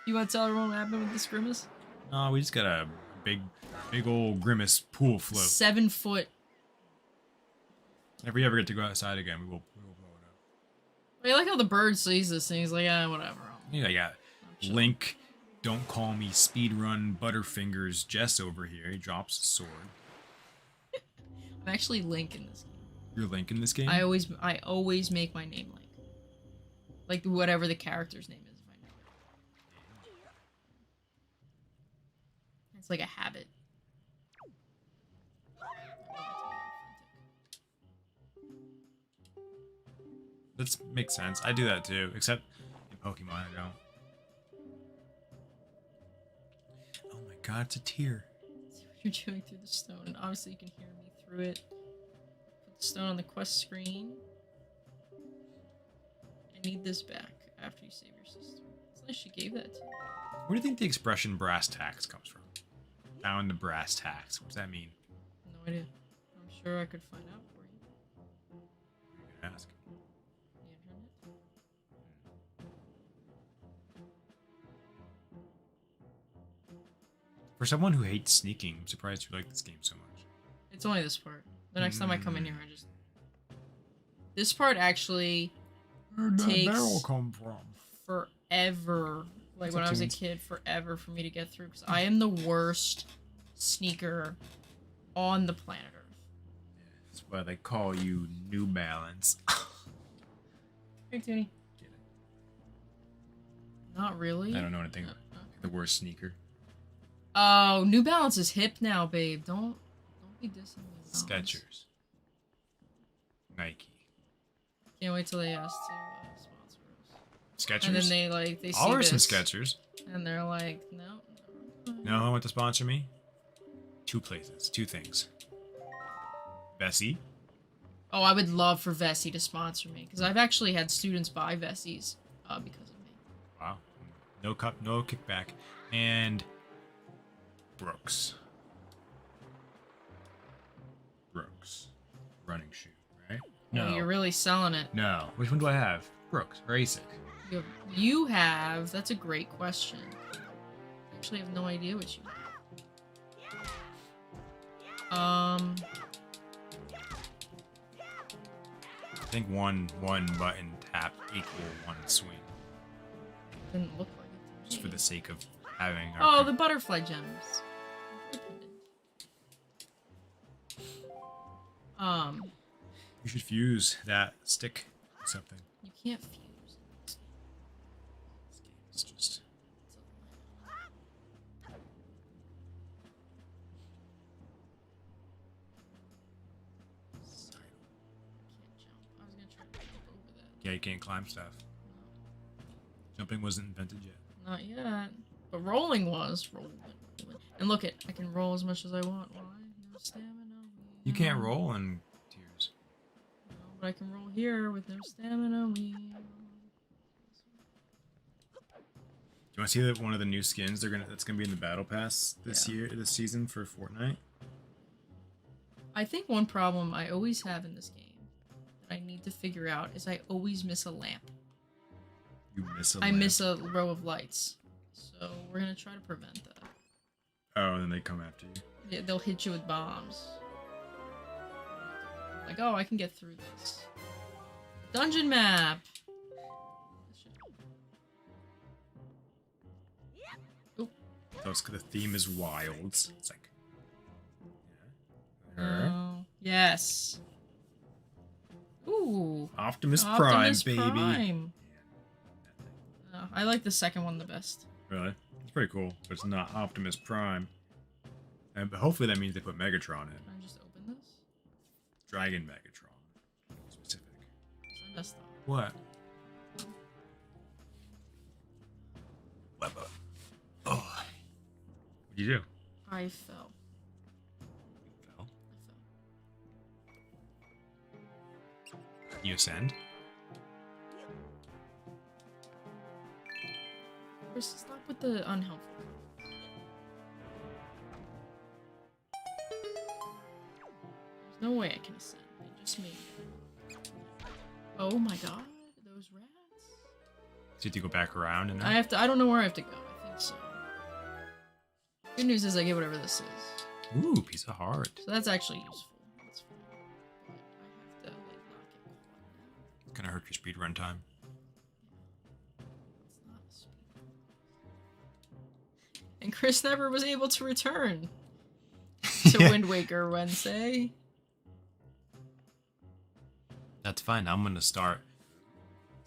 You want to tell everyone what happened with this grimace? No, we just got a big old Grimace pool float. 7 foot. If we ever get to go outside again, we will blow it up. I like how the bird sees this thing. He's like, whatever. Yeah, I got Link, don't call me speedrun Butterfingers Jess over here. He drops a sword. I'm actually Link in this game. You're Link in this game? I always make my name Link. Like whatever the character's name is, if I know it. It's like a habit. That makes sense. I do that too, except in Pokemon I don't. Oh my god, it's a tear. See what you're doing through the stone, and obviously you can hear me through it. Put the stone on the quest screen. I need this back after you save your sister. It's nice she gave that to you. Where do you think the expression brass tacks comes from? Down to brass tacks. What does that mean? No idea. I'm sure I could find out for you. You can ask. The internet? For someone who hates sneaking, I'm surprised you like this game so much. It's only this part. The next time I come in here, I just... This part actually Where'd that takes barrel come from? forever. Like when I was a kid, forever for me to get through. Because I am the worst sneaker on the planet Earth. That's why they call you New Balance. Hey, Tony. Get it? Not really. I don't know anything about the worst sneaker. Oh, New Balance is hip now, babe. Don't be dissing New Balance. Skechers. Nike. Can't wait till they ask to sponsor us. Skechers? And then they see I'll wear some this, Skechers. and they're like, no. No one want to sponsor me? 2 places. 2 things. Vessi. Oh, I would love for Vessi to sponsor me, because I've actually had students buy Vessis because of me. Wow. No kickback. And Brooks. Brooks. Running shoe, right? No. Oh, you're really selling it. No. Which one do I have? Brooks or ASIC? You have... That's a great question. I actually have no idea what you have. I think one button tap equal 1 swing. Didn't look like it. Just for the sake of having our... Oh, the butterfly gems. You should fuse that stick with something. You can't fuse. This game is just... Can't jump. I was gonna try to jump over that. Yeah, you can't climb stuff. Jumping wasn't invented yet. Not yet. But rolling was. Rolling. And look it, I can roll as much as I want. Why? No stamina. You can't roll in Tears. No, but I can roll here with no stamina. Do you want to see that one of the new skins that's gonna be in the battle pass this season for Fortnite? I think one problem I always have in this game that I need to figure out is I always miss a lamp. You miss a I lamp. miss a row of lights. So we're gonna try to prevent that. Oh, and then they come after you. Yeah, they'll hit you with bombs. Like, oh, I can get through this. Dungeon map! Oop. The theme is wilds. It's like... Oh, yes. Ooh. Optimus Prime, baby. Prime. I like the second one the best. Really? It's pretty cool, but it's not Optimus Prime. But hopefully that means they put Megatron in. Can I just open this? Dragon Megatron. Specific. I messed up. What? Webba. Oh. What'd you do? I fell. Fell. You ascend? Chris, stop with the unhelpful. There's no way I can ascend. They just made it. Oh my god, those rats. So you have to go back around and I don't know where I have to go. I think so. Good news is I get whatever this is. Ooh, piece of heart. So that's actually useful. That's fine. But I have to, like, not get caught. It's gonna hurt your speed run time. It's not a speed. And Chris never was able to return to Wind Waker Wednesday. That's fine. I'm gonna start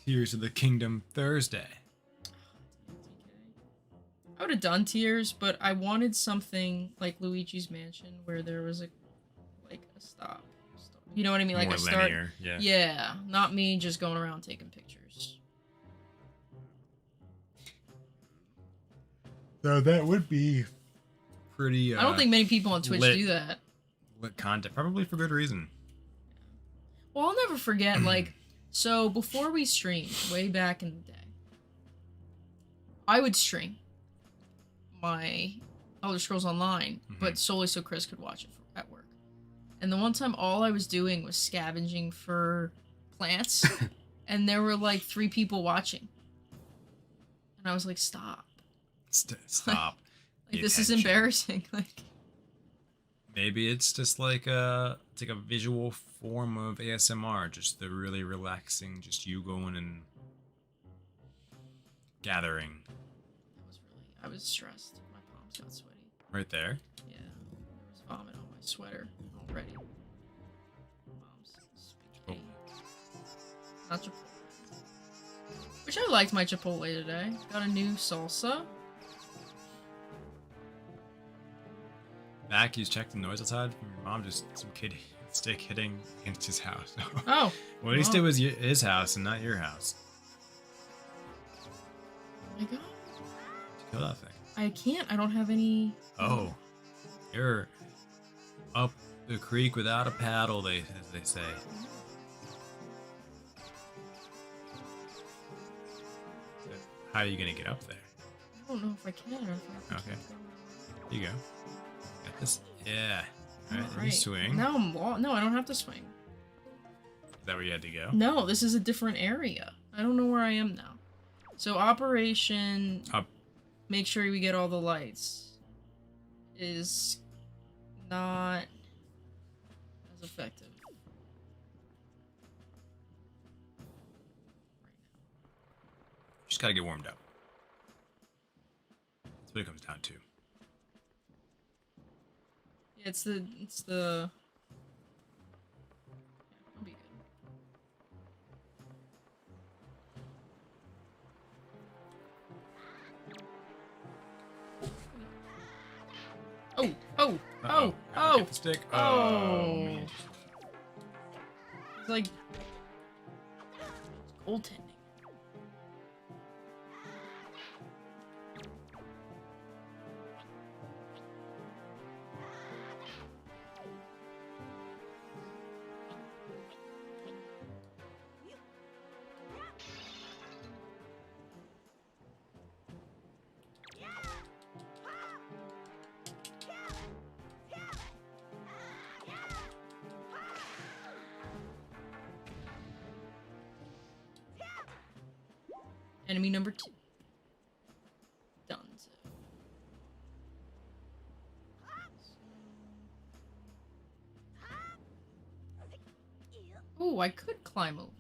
Tears of the Kingdom Thursday. I would have done Tears, but I wanted something like Luigi's Mansion where there was a stop. You know what I mean? Like More a start. linear, yeah. Yeah, not me just going around taking pictures. So that would be pretty. I don't think many people on Twitch lit, do that. Lit content, probably for good reason. Well, I'll never forget, like, so before we streamed, way back in the day, I would stream my Elder Scrolls Online, but solely so Chris could watch it at work. And the one time, all I was doing was scavenging for plants, and there were, like, 3 people watching. And I was like, stop. Stop. Like, this is embarrassing. Like, maybe it's just like a visual form of ASMR, just the really relaxing, just you going and gathering. I was stressed. My palms got sweaty. Right there. Yeah, there was vomit on my sweater already. Not Chipotle. Which I liked my Chipotle today. Got a new salsa. Mac, you checked the noise outside from your mom. Just some kid stick hitting against his house. Oh. Well, at least it was his house and not your house. Oh my god. Kill that thing. I can't. I don't have any. Oh. You're up the creek without a paddle, as they say. How are you gonna get up there? I don't know if I can or if I can. Okay. Here you go. Got this. Yeah. Alright, All right. You swing. Now I'm lost. No, I don't have to swing. Is that where you had to go? No, this is a different area. I don't know where I am now. So Operation make sure we get all the lights is not as effective. Just gotta get warmed up. That's what it comes down to. Yeah, it's the yeah, I'll be good. Oh! Get the stick. Man. It's like goaltending. Enemy number 2. Done. Oh, I could climb over it.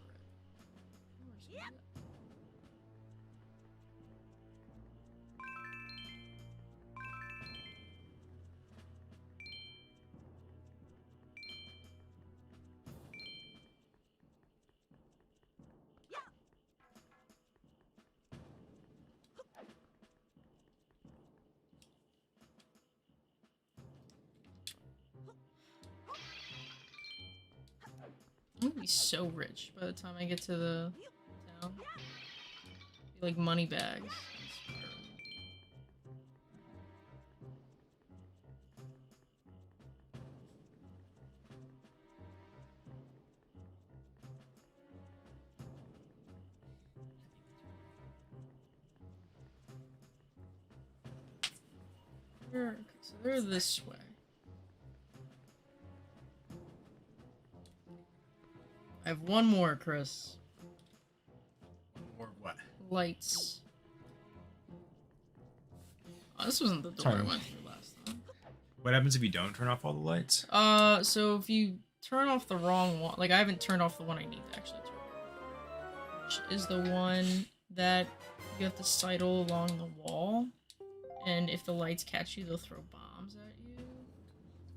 I'm gonna be so rich by the time I get to the town. Be like money bags. Okay, so they're this way. I have one more, Chris. Or what? Lights. Oh, this wasn't the door I went through last time. What happens if you don't turn off all the lights? So if you turn off the wrong one, like I haven't turned off the one I need to actually turn off, which is the one that you have to sidle along the wall, and if the lights catch you, they'll throw bombs at you. And then you like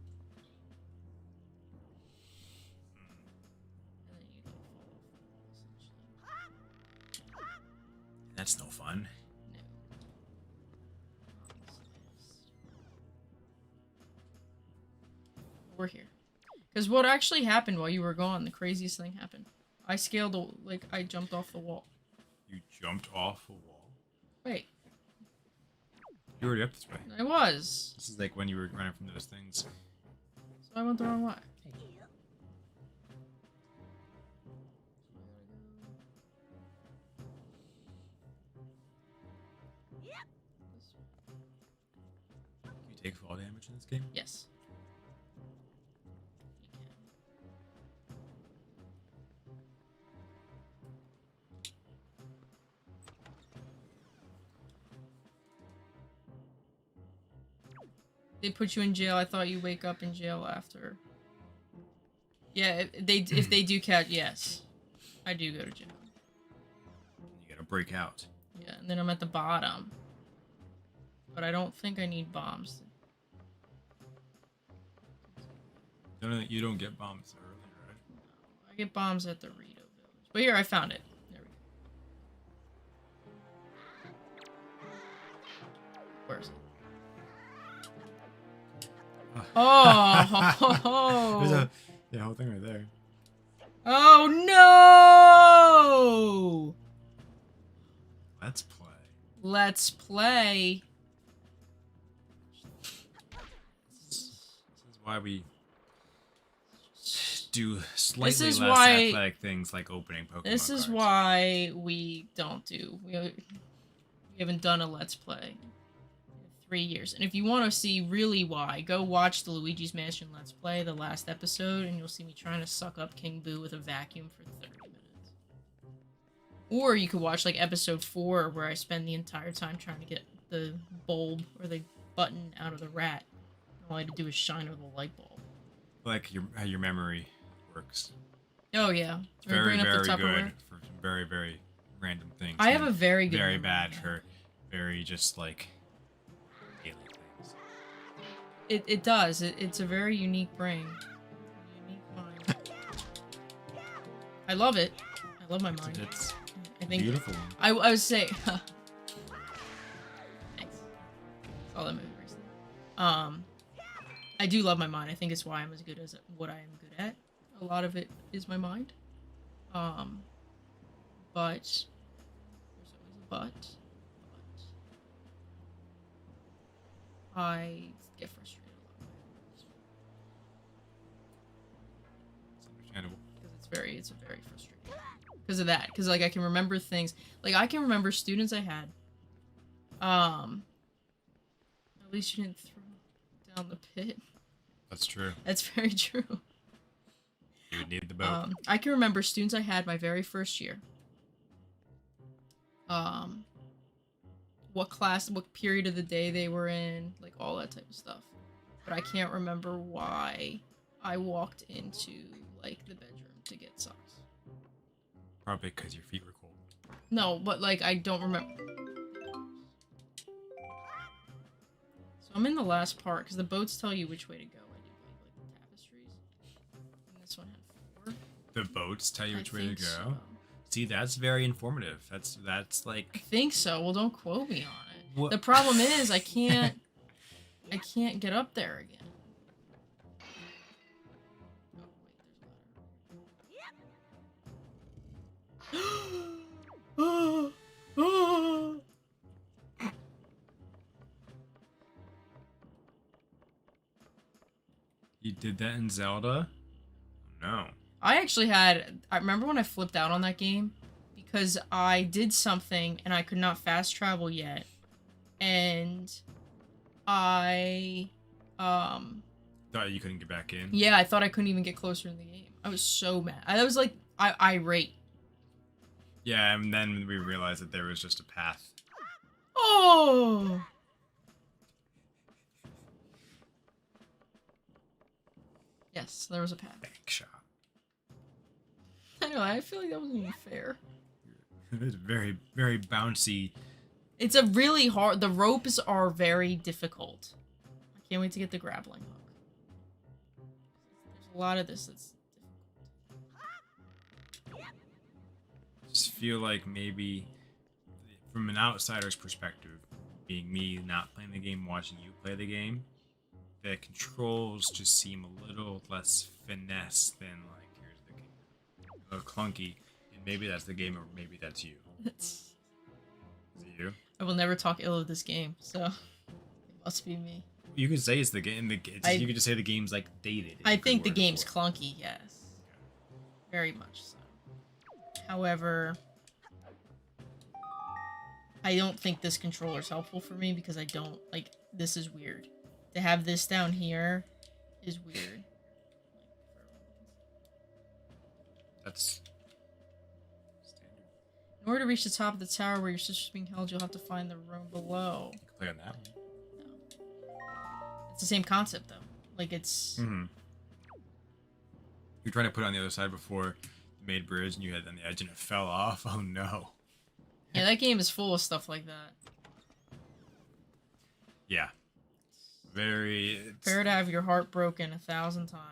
fall off the wall, essentially. That's no fun. No. Not in the slightest. We're here. Because what actually happened while you were gone, the craziest thing happened. I scaled, like, I jumped off the wall. You jumped off a wall? Wait. You were already up this way. I was. This is like when you were running from those things. So I went the wrong way. Can you take fall damage in this game? Yes. They put you in jail. I thought you wake up in jail after. Yeah, if they do catch, yes, I do go to jail. You gotta break out. Yeah, and then I'm at the bottom. But I don't think I need bombs. You don't get bombs early, right? I get bombs at the Rito village. But here, I found it. There we go. Where is it? Oh! There's a whole thing right there. Oh no! Let's play. Let's play. This is why we do slightly less why- athletic things like opening Pokemon This is cards. why we don't do. We haven't done a Let's Play in 3 years. And if you want to see really why, go watch the Luigi's Mansion Let's Play, the last episode, and you'll see me trying to suck up King Boo with a vacuum for 30 minutes. Or you could watch like episode 4, where I spend the entire time trying to get the bulb or the button out of the rat. All I had to do is shine with a light bulb. Like how your memory works. Oh yeah, Very, very good for some very, very random things. I have a very good very memory, bad yeah. for very just like daily things. It does. It's a very unique brain. Unique mind. I love it. I love my mind. It's I think beautiful. I would say. Thanks. Saw that movie recently. I do love my mind. I think it's why I'm as good as what I am good at. A lot of it is my mind. But there's always a but. I get frustrated a lot. It's understandable. Because it's very frustrating. Because of that. Because like I can remember things. Like I can remember students I had. At least you didn't throw down the pit. That's true. That's very true. You would need the boat. I can remember students I had my very first year. What class, what period of the day they were in, like all that type of stuff. But I can't remember why I walked into like the bedroom to get socks. Probably because your feet were cold. No, but like I don't remember. So I'm in the last part because the boats tell you which way to go. I do believe like the tapestries. And this one had 4. The boats tell you which way to go. So. See, that's very informative. That's I like think so. Well, don't quote me on it. What? The problem is I can't get up there again. Oh, wait, there's you did that in Zelda? No. I remember when I flipped out on that game because I did something and I could not fast travel yet. And I Thought you couldn't get back in? yeah, I thought I couldn't even get closer in the game. I was so mad. I was like irate. Yeah, and then we realized that there was just a path. Oh. Yes, there was a path. Bank shot. I know, I feel like that wasn't even fair. It's very, very bouncy. It's a really hard... The ropes are very difficult. I can't wait to get the grappling hook. There's a lot of this that's difficult. Just feel like maybe, from an outsider's perspective, being me not playing the game, watching you play the game, the controls just seem a little less finesse than like, here's the game. A little clunky, and maybe that's the game, or maybe that's you. It's... Is it you? I will never talk ill of this game, so it must be me. You could say it's the game. You could just say the game's like dated. I think the game's clunky, yes. Very much so. However, I don't think this controller is helpful for me because I don't, like, this is weird. To have this down here is weird. That's standard. In order to reach the top of the tower where your sister's being held, you'll have to find the room below. You can play on that one. No. It's the same concept, though. Like, it's... Mm-hmm. You're trying to put it on the other side before the main bridge, and you had it on the edge, and it fell off. Oh, no. Yeah, that game is full of stuff like that. Yeah. Very... Prepare to have your heart broken 1,000 times.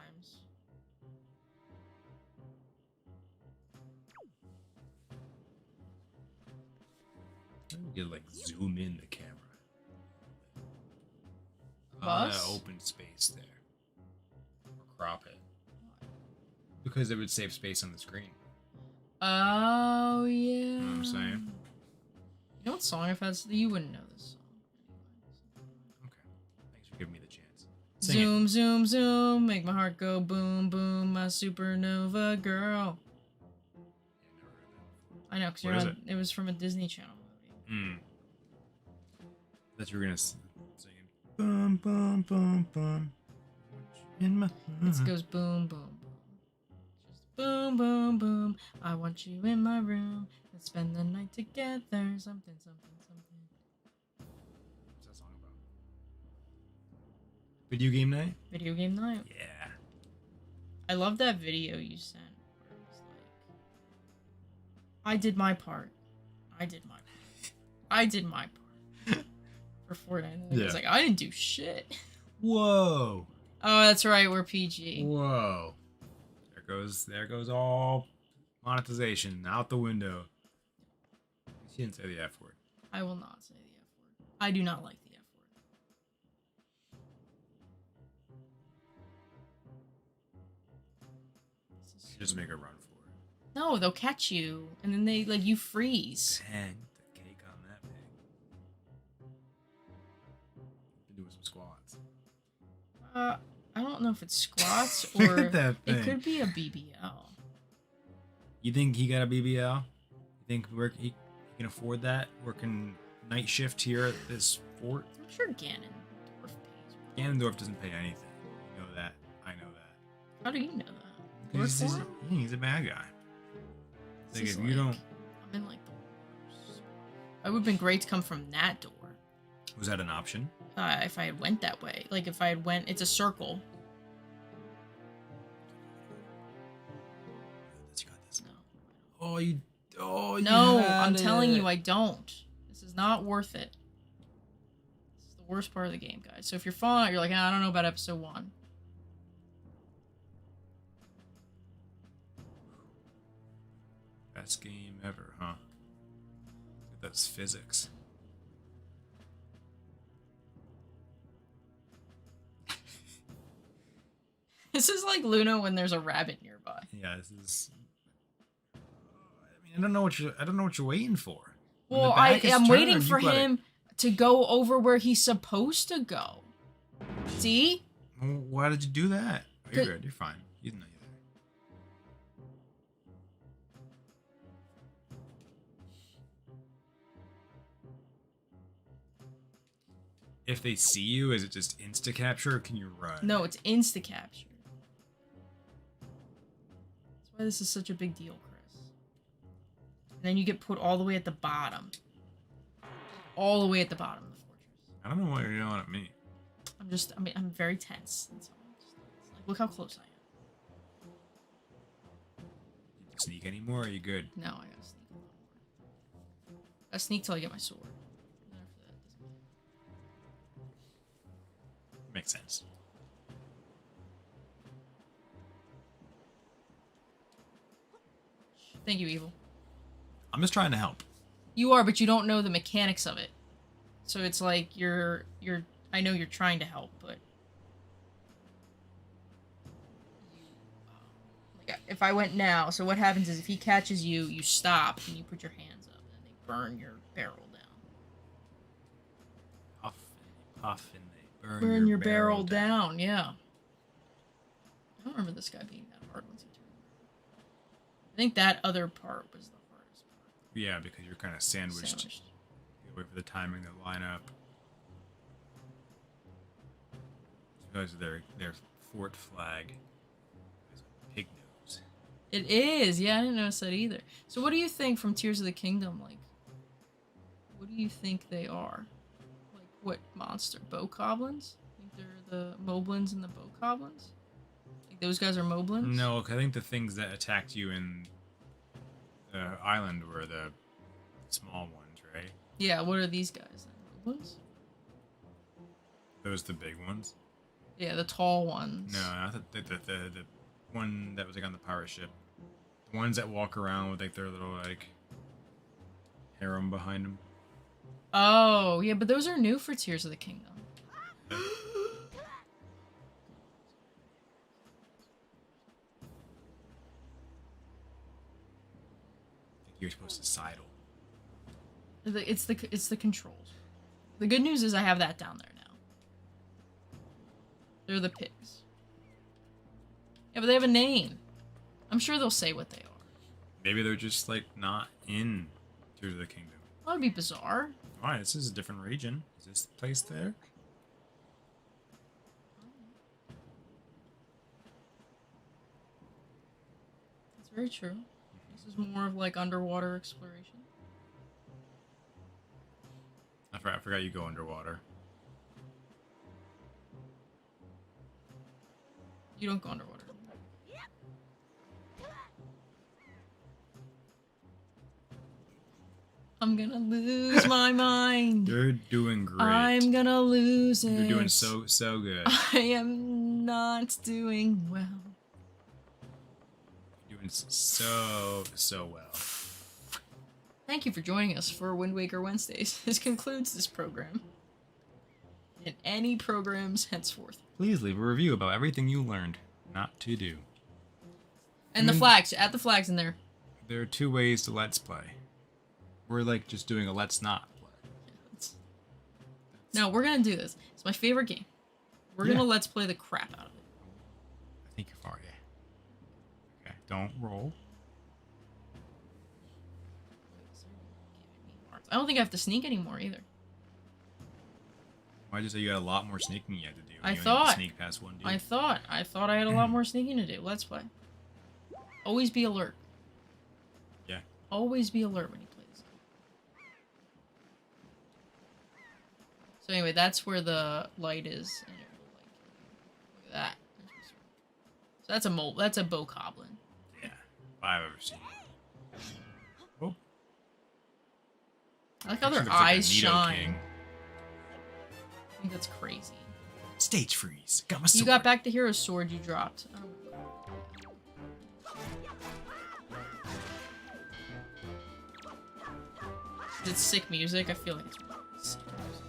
You could like zoom in the camera. Bus? Open space there. Or crop it. Because it would save space on the screen. Oh, yeah. You know what I'm saying? You know what song I've had? You wouldn't know this song. Okay. Thanks for giving me the chance. Zoom, zoom, zoom. Make my heart go boom, boom. My supernova girl. I know, because it was from a Disney Channel movie. That you were gonna sing it. Bum, bum, bum, bum. In my... It goes boom, boom, boom. Just boom, boom, boom. I want you in my room. Let's spend the night together. Something, something, something. What's that song about? Video game night? Video game night. Yeah. I love that video you sent. Where it was like, I did my part. I did my part. I did my part. For Fortnite. And it was like, I didn't do shit. Whoa. Oh, that's right. We're PG. Whoa. There goes all monetization out the window. She didn't say the F word. I will not say the F word. I do not like the F word. Just make a run for it. No, they'll catch you, and then they you freeze. Dang, the cake on that pig. Been doing some squats. I don't know if it's squats or that it thing. could be a BBL. You think he got a BBL? You think he can afford that? Working night shift here at this fort? I'm sure Ganondorf pays. Ganondorf doesn't pay anything. You know that. I know that. How do you know that? He's a bad guy. It's like, if you don't... I'm in like the worst. It would have been great to come from that door. Was that an option? If I had went that way. Like if I had went, it's a circle. You got this. No. Oh, no, I'm telling you, I don't. This is not worth it. This is the worst part of the game, guys. So if you're falling out, you're like, I don't know about episode 1. Best game ever, huh? That's physics. This is like Luna when there's a rabbit nearby. Yeah, this is. I mean, I don't know what you're waiting for. Well, I'm waiting for him to go over where he's supposed to go. See? Well, why did you do that? Oh, you're good. You're fine. You know you're there. If they see you, is it just insta capture or can you run? No, it's insta capture. That's why this is such a big deal, Chris. And then you get put all the way at the bottom. All the way at the bottom of the fortress. I don't know what you're yelling at me. I'm very tense. And so like, look how close I am. Did you sneak anymore? Or are you good? No, I gotta sneak a little more. I sneak till I get my sword. Makes sense. Thank you, Evil. I'm just trying to help. You are, but you don't know the mechanics of it. So it's like I know you're trying to help, but like if I went now, so what happens is if he catches you, you stop and you put your hands up and they burn your barrel down. Puff and puff and they burn your barrel down. Yeah. I don't remember this guy being that hard once he turned. I think that other part was the hardest part. Yeah, because you're kind of sandwiched. You wait for the timing to line up. Because their fort flag is a pig nose. It is. Yeah, I didn't notice that either. So what do you think from Tears of the Kingdom? Like, what do you think they are? Like, what monster? Bokoblins? I think they're the Moblins and the Bokoblins? Like, those guys are Moblins? No, I think the things that attacked you in the island were the small ones, right? Yeah, what are these guys then? Moblins? Those the big ones? Yeah, the tall ones. No, I thought the one that was like on the pirate ship. The ones that walk around with like their little like harem behind them. Oh, yeah, but those are new for Tears of the Kingdom. You're supposed to sidle. It's the controls. The good news is I have that down there now. They're the pigs. Yeah, but they have a name. I'm sure they'll say what they are. Maybe they're just like not in Tears of the Kingdom. That would be bizarre. Alright, this is a different region. Is this the place there? That's very true. This is more of like underwater exploration. I forgot you go underwater. You don't go underwater. I'm gonna lose my mind. You're doing great. I'm gonna lose it. You're doing so good. I am not doing well. You're doing so well. Thank you for joining us for Wind Waker Wednesdays. This concludes this program. And any programs henceforth. Please leave a review about everything you learned not to do. And the flags. Add the flags in there. There are 2 ways to let's play. We're like just doing a let's not play. No, we're gonna do this. It's my favorite game. We're gonna let's play the crap out of it. I think you're far, yeah. Okay, don't roll. I don't think I have to sneak anymore either. Why'd you say you had a lot more sneaking you had to do? I you thought. Sneak past one dude. I thought I had a lot more sneaking to do. Let's play. Always be alert. Yeah. Always be alert when you play this. So anyway, that's where the light is, and it will like look at that. So that's a bokoblin. Yeah, if I've ever seen it. Oh. I like how their Actually looks like a eyes Nido shine. King. I think that's crazy. Stage freeze. Got my sword. You got back to Hero's sword you dropped. Oh. It's sick music. I feel like it's really sick music.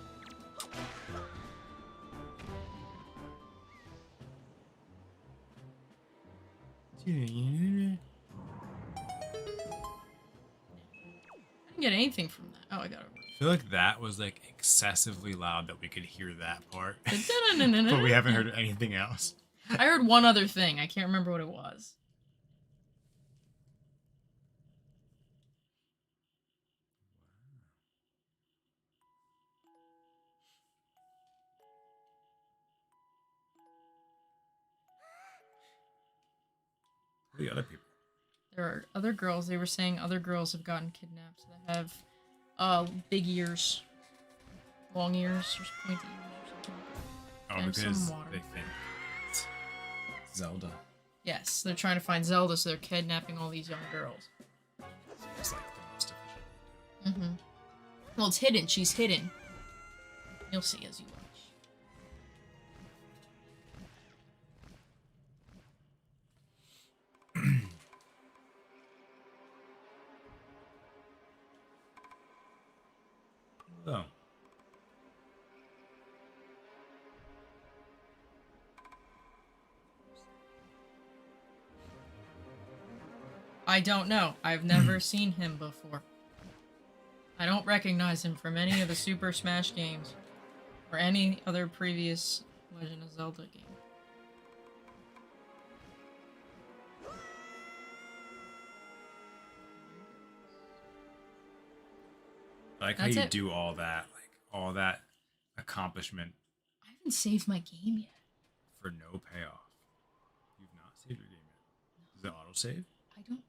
I didn't get anything from that. Oh, I got it. I feel like that was like excessively loud that we could hear that part. But But we haven't heard anything else. I heard one other thing. I can't remember what it was. Who are the other people? There are other girls. They were saying other girls have gotten kidnapped that have big ears. Long ears, or pointy ears or something. Oh, And because some water. they think it's Zelda. Yes, they're trying to find Zelda, so they're kidnapping all these young girls. It's like the most efficient. Mm-hmm. Well, it's hidden. She's hidden. You'll see as you watch. Oh. I don't know. I've never seen him before. I don't recognize him from any of the Super Smash games or any other previous Legend of Zelda game. I like That's how you it. do all that, like all that accomplishment I haven't saved my game yet. for no payoff. You've not saved your game yet. Does it autosave? I don't know.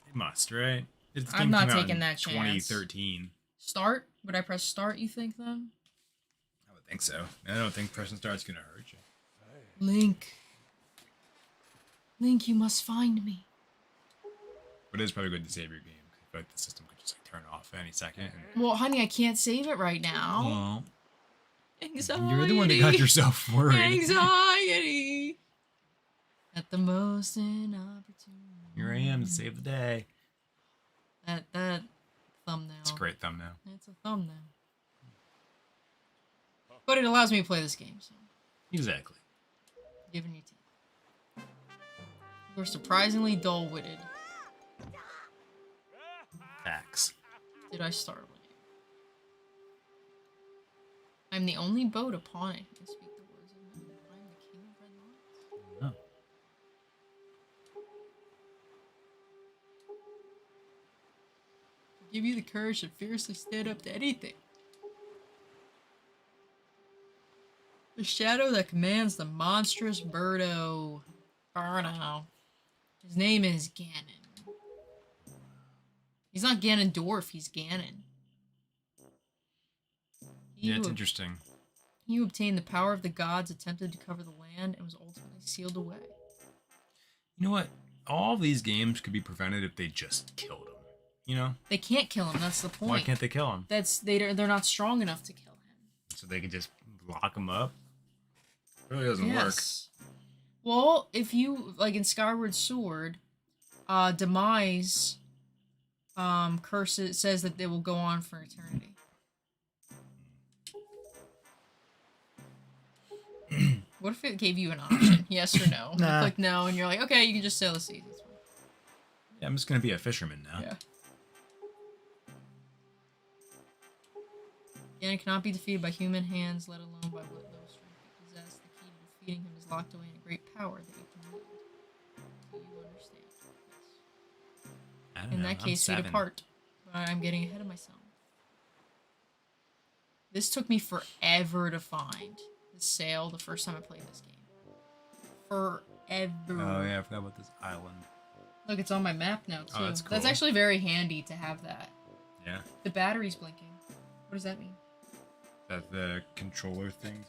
It must, right? This I'm game not came out taking in that chance. 2013. Start? Would I press start, you think, then? I would think so. I don't think pressing start's gonna hurt you. Link. Link, you must find me. But it is probably good to save your game. I feel like the system could just like turn off any second. And, Well, honey, I can't save it right now. well, Anxiety. you're the one that got yourself worried. Anxiety. At the most inopportune. Here I am to save the day. That thumbnail. separate thumbnail. It's a thumbnail. But it allows me to play this game, so. Exactly. Giving you tea. You're surprisingly dull-witted. Facts. Did I startle you? I'm the only boat upon it who can speak the words of men. I am the king of red lions. Oh. To give you the courage to fiercely stand up to anything. The shadow that commands the monstrous birdo. Birdo. His name is Ganon. He's not Ganondorf, he's Ganon. Yeah, it's interesting. He who obtained the power of the gods, attempted to cover the land, and was ultimately sealed away. You know what? All these games could be prevented if they just killed him. You know? They can't kill him, that's the point. Why can't they kill him? They're not strong enough to kill him. So they can just lock him up? It really doesn't work. Well, if you, like in Skyward Sword, Demise says that they will go on for eternity. What if it gave you an option? Yes or no? Nah. You click no, and you're like, okay, you can just sail the seas. That's fine. Yeah, I'm just gonna be a fisherman now. Yeah. Ganon cannot be defeated by human hands, let alone by what little strength he possesses. The key to defeating him is locked away in a great power that you can wield. Do you understand? Yes. I don't In know, that case, we depart. But I'm getting ahead of myself. This took me forever to find the sail the first time I played this game. Forever. Oh yeah, I forgot about this island. Look, it's on my map now, too. Oh, that's cool. That's actually very handy to have that. Yeah. The battery's blinking. What does that mean? That the controller thing.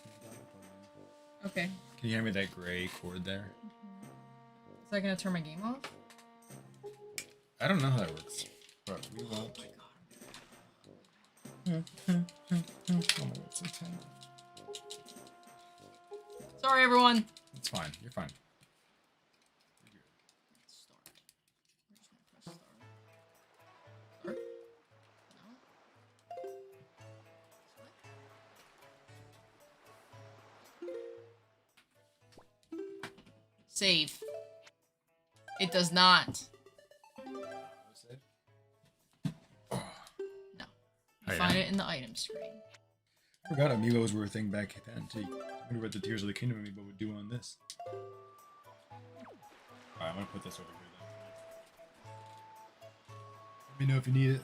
Okay. Can you hand me that gray cord there? Is that gonna turn my game off? I don't know how that works, but we won't. Oh my god. Oh my god, it's so tiny. Sorry, everyone. It's fine. You're fine. Start. We're just gonna press start. Start? No? Save. It does not. No. You find it in the item screen. I forgot amiibos were a thing back then, too. I wonder what the Tears of the Kingdom amiibo would do on this. Alright, I'm gonna put this over here then. Let me know if you need it.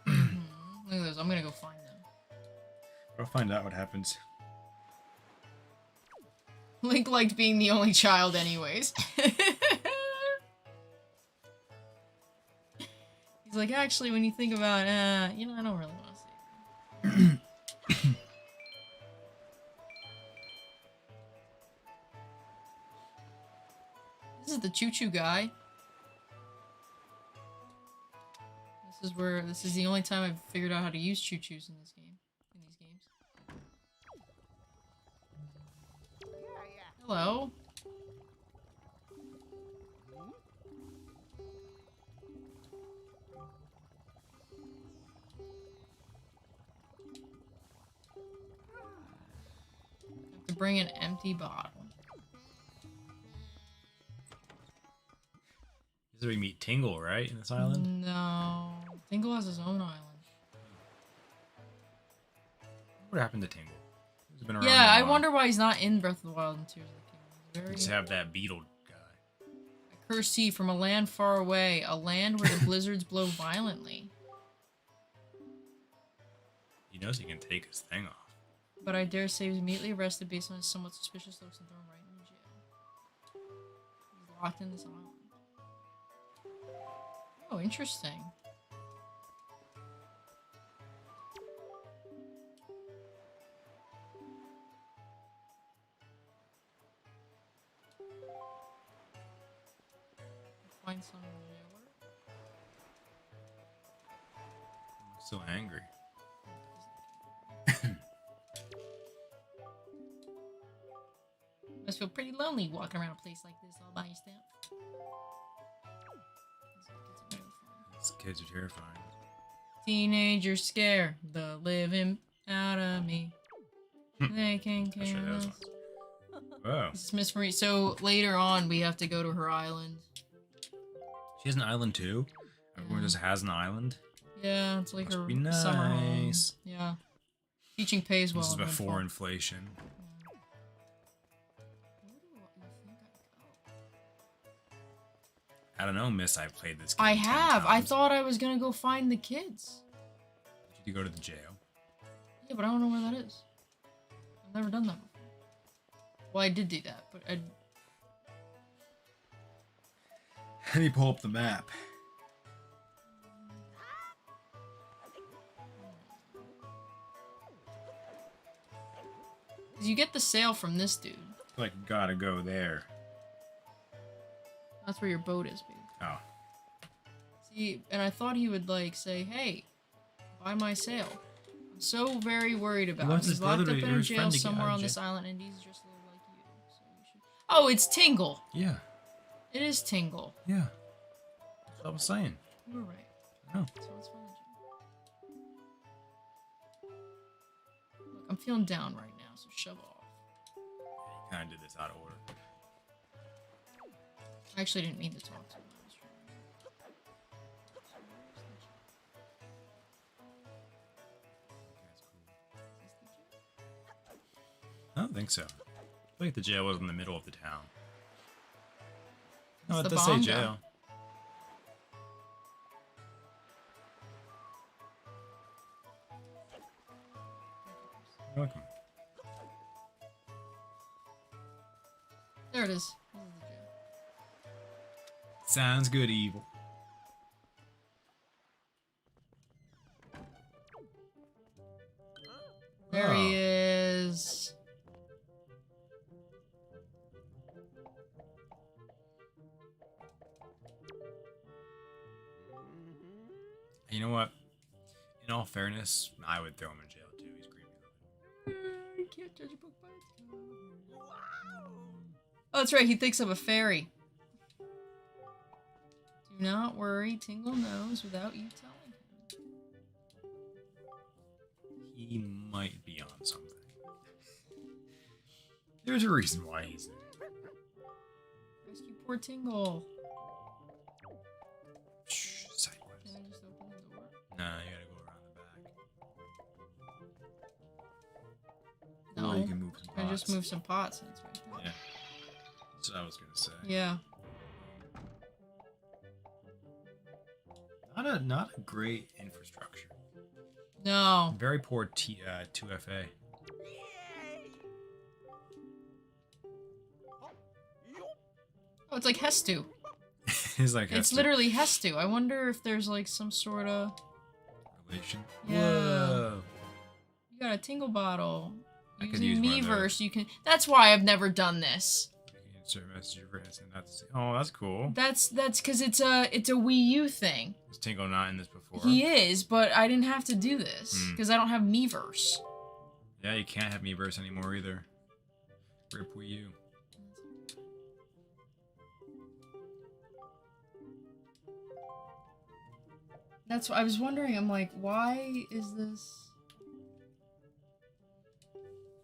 Look at those. I'm gonna go find them. I'll find out what happens. Link liked being the only child anyways. He's like, actually, when you think about it, you know, I don't really want to save her. This is the choo-choo guy. This is the only time I've figured out how to use choo-choos in this game. In these games. Hello. I have to bring an empty bottle. This is where you meet Tingle, right? In this island? No. Tingle has his own island. What happened to Tingle? He's been around Yeah, a I while. wonder why he's not in Breath of the Wild and Tears of the Kingdom. Just have that beetle guy. I curse he from a land far away, a land where the blizzards blow violently. He knows he can take his thing off. But I dare say he was immediately arrested based on his somewhat suspicious looks and thrown right in jail. He's locked in this island. Oh, interesting. Find some jailer. I'm so angry. Must feel pretty lonely walking around a place like this all by yourself. These kids are terrifying. Teenagers scare the living out of me. They can care us. Wow. This is Miss Marie. So later on, we have to go to her island. She has an island too? Everyone just has an island? Yeah, it's like Must her be nice. summer home. Yeah. Teaching pays well. This is before inflation. I don't know, miss. I've played this game. I have. I thought I was going to go find the kids. Did you go to the jail? Yeah, but I don't know where that is. I've never done that before. Well, I did do that, but I... Let me pull up the map. You get the sail from this dude. Like, gotta go there. That's where your boat is, baby. Oh. See, and I thought he would, like, say, hey, buy my sail. I'm so very worried about him. He's locked up in a jail somewhere on this island, and he's just a little like you. So you should... Oh, it's Tingle! Yeah. It is Tingle. Yeah. That's what I was saying. You were right. Oh. So let's find the gym. Look, I'm feeling down right now, so shove off. Yeah, you kind of did this out of order. I actually didn't mean to talk to him. I don't think so. I feel like the jail was in the middle of the town. No, It's it the does say bonga. jail. You're welcome. There it is. Sounds good, evil. There he is. You know what? In all fairness, I would throw him in jail too. He's creepy. You can't judge a book by its cover. Oh, that's right. He thinks I'm a fairy. Do not worry. Tingle knows without you telling him. He might be on something. There's a reason why he's there. Rescue poor Tingle. Shh, side quest. Can I just open the door? Nah, you gotta go around the back. No. Or you can move some I just pots. moved some pots and it's right there. Yeah. That's what I was gonna say. Yeah. Not a great infrastructure. No. Very poor 2FA. Oh, it's like Hestu. It's like It's literally Hestu. I wonder if there's like some sort of relation. Yeah. Whoa. You got a Tingle bottle. I could Using use one of Miiverse, you can. That's why I've never done this. You can insert message for and send that to Oh, that's cool. That's because it's a Wii U thing. Was Tingle not in this before? He is, but I didn't have to do this Hmm. because I don't have Miiverse. Yeah, you can't have Miiverse anymore either. Rip Wii U. That's what I was wondering. I'm like, why is this?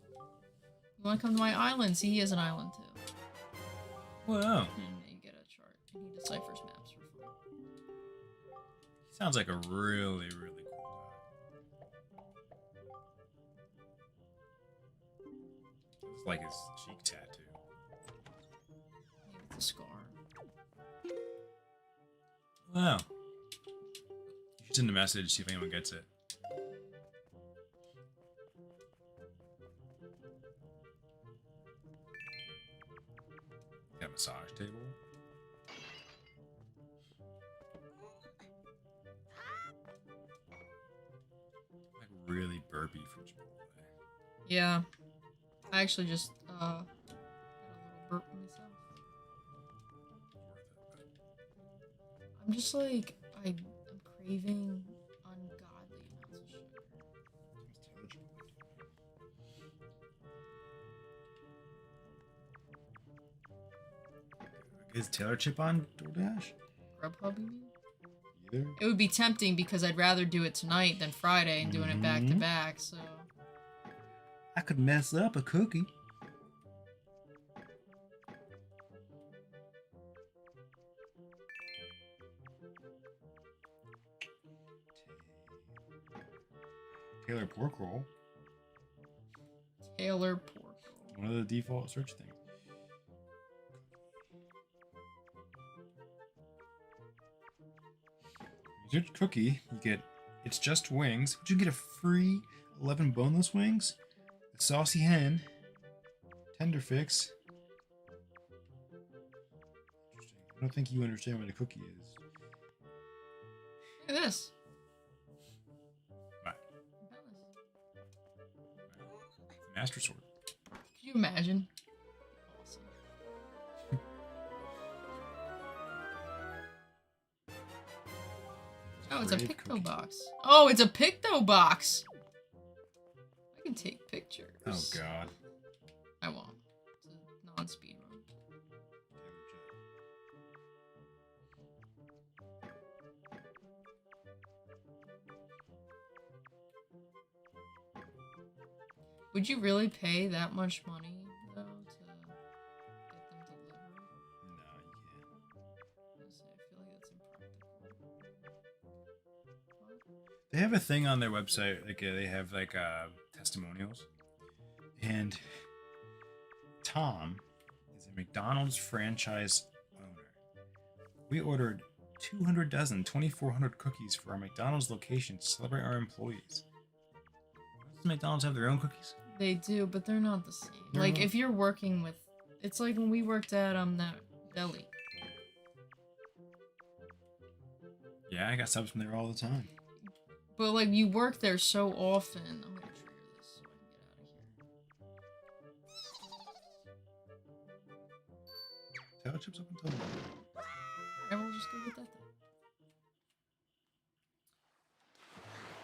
You want to come to my island? See, he has an island too. Wow. And you get a chart. And he deciphers maps for fun. He sounds like a really, really cool guy. It's like his cheek tattoo. Maybe it's a scar. Wow. You should send a message, see if anyone gets it. Got a massage table. Like really burpy from Chipotle. Yeah. I actually just got a little burp myself. I'm just like I'm craving ungodly amounts of sugar. Is Taylor Chip on DoorDash? Grubhub, you mean? either. It would be tempting because I'd rather do it tonight than Friday and doing it back to back, so... I could mess up a cookie. Taylor pork roll. Taylor pork roll. One of the default search things. You search cookie, you get it's just wings, but you get a free 11 boneless wings, a saucy hen, tender fix. Interesting. I don't think you understand what a cookie is. Look at this. What? Master Sword. Could you imagine? Awesome. Oh, it's a Picto box. Oh, it's a Picto box. I can take pictures. Oh God. I won't. It's a non-speed run. Would you really pay that much money, though, to get them delivered? No, you can't. I feel like that's impractical. They have a thing on their website, like they have like testimonials, and Tom is a McDonald's franchise owner. We ordered 200 dozen, 2,400 cookies for our McDonald's location to celebrate our employees. Does McDonald's have their own cookies? They do, but they're not the same. They're like, not- if you're working with... It's like when we worked at that deli. Yeah, I got subs from there all the time. But, like, you work there so often. I'm gonna trigger this so I can get out of here. Potato chips up until And we'll just go get that then.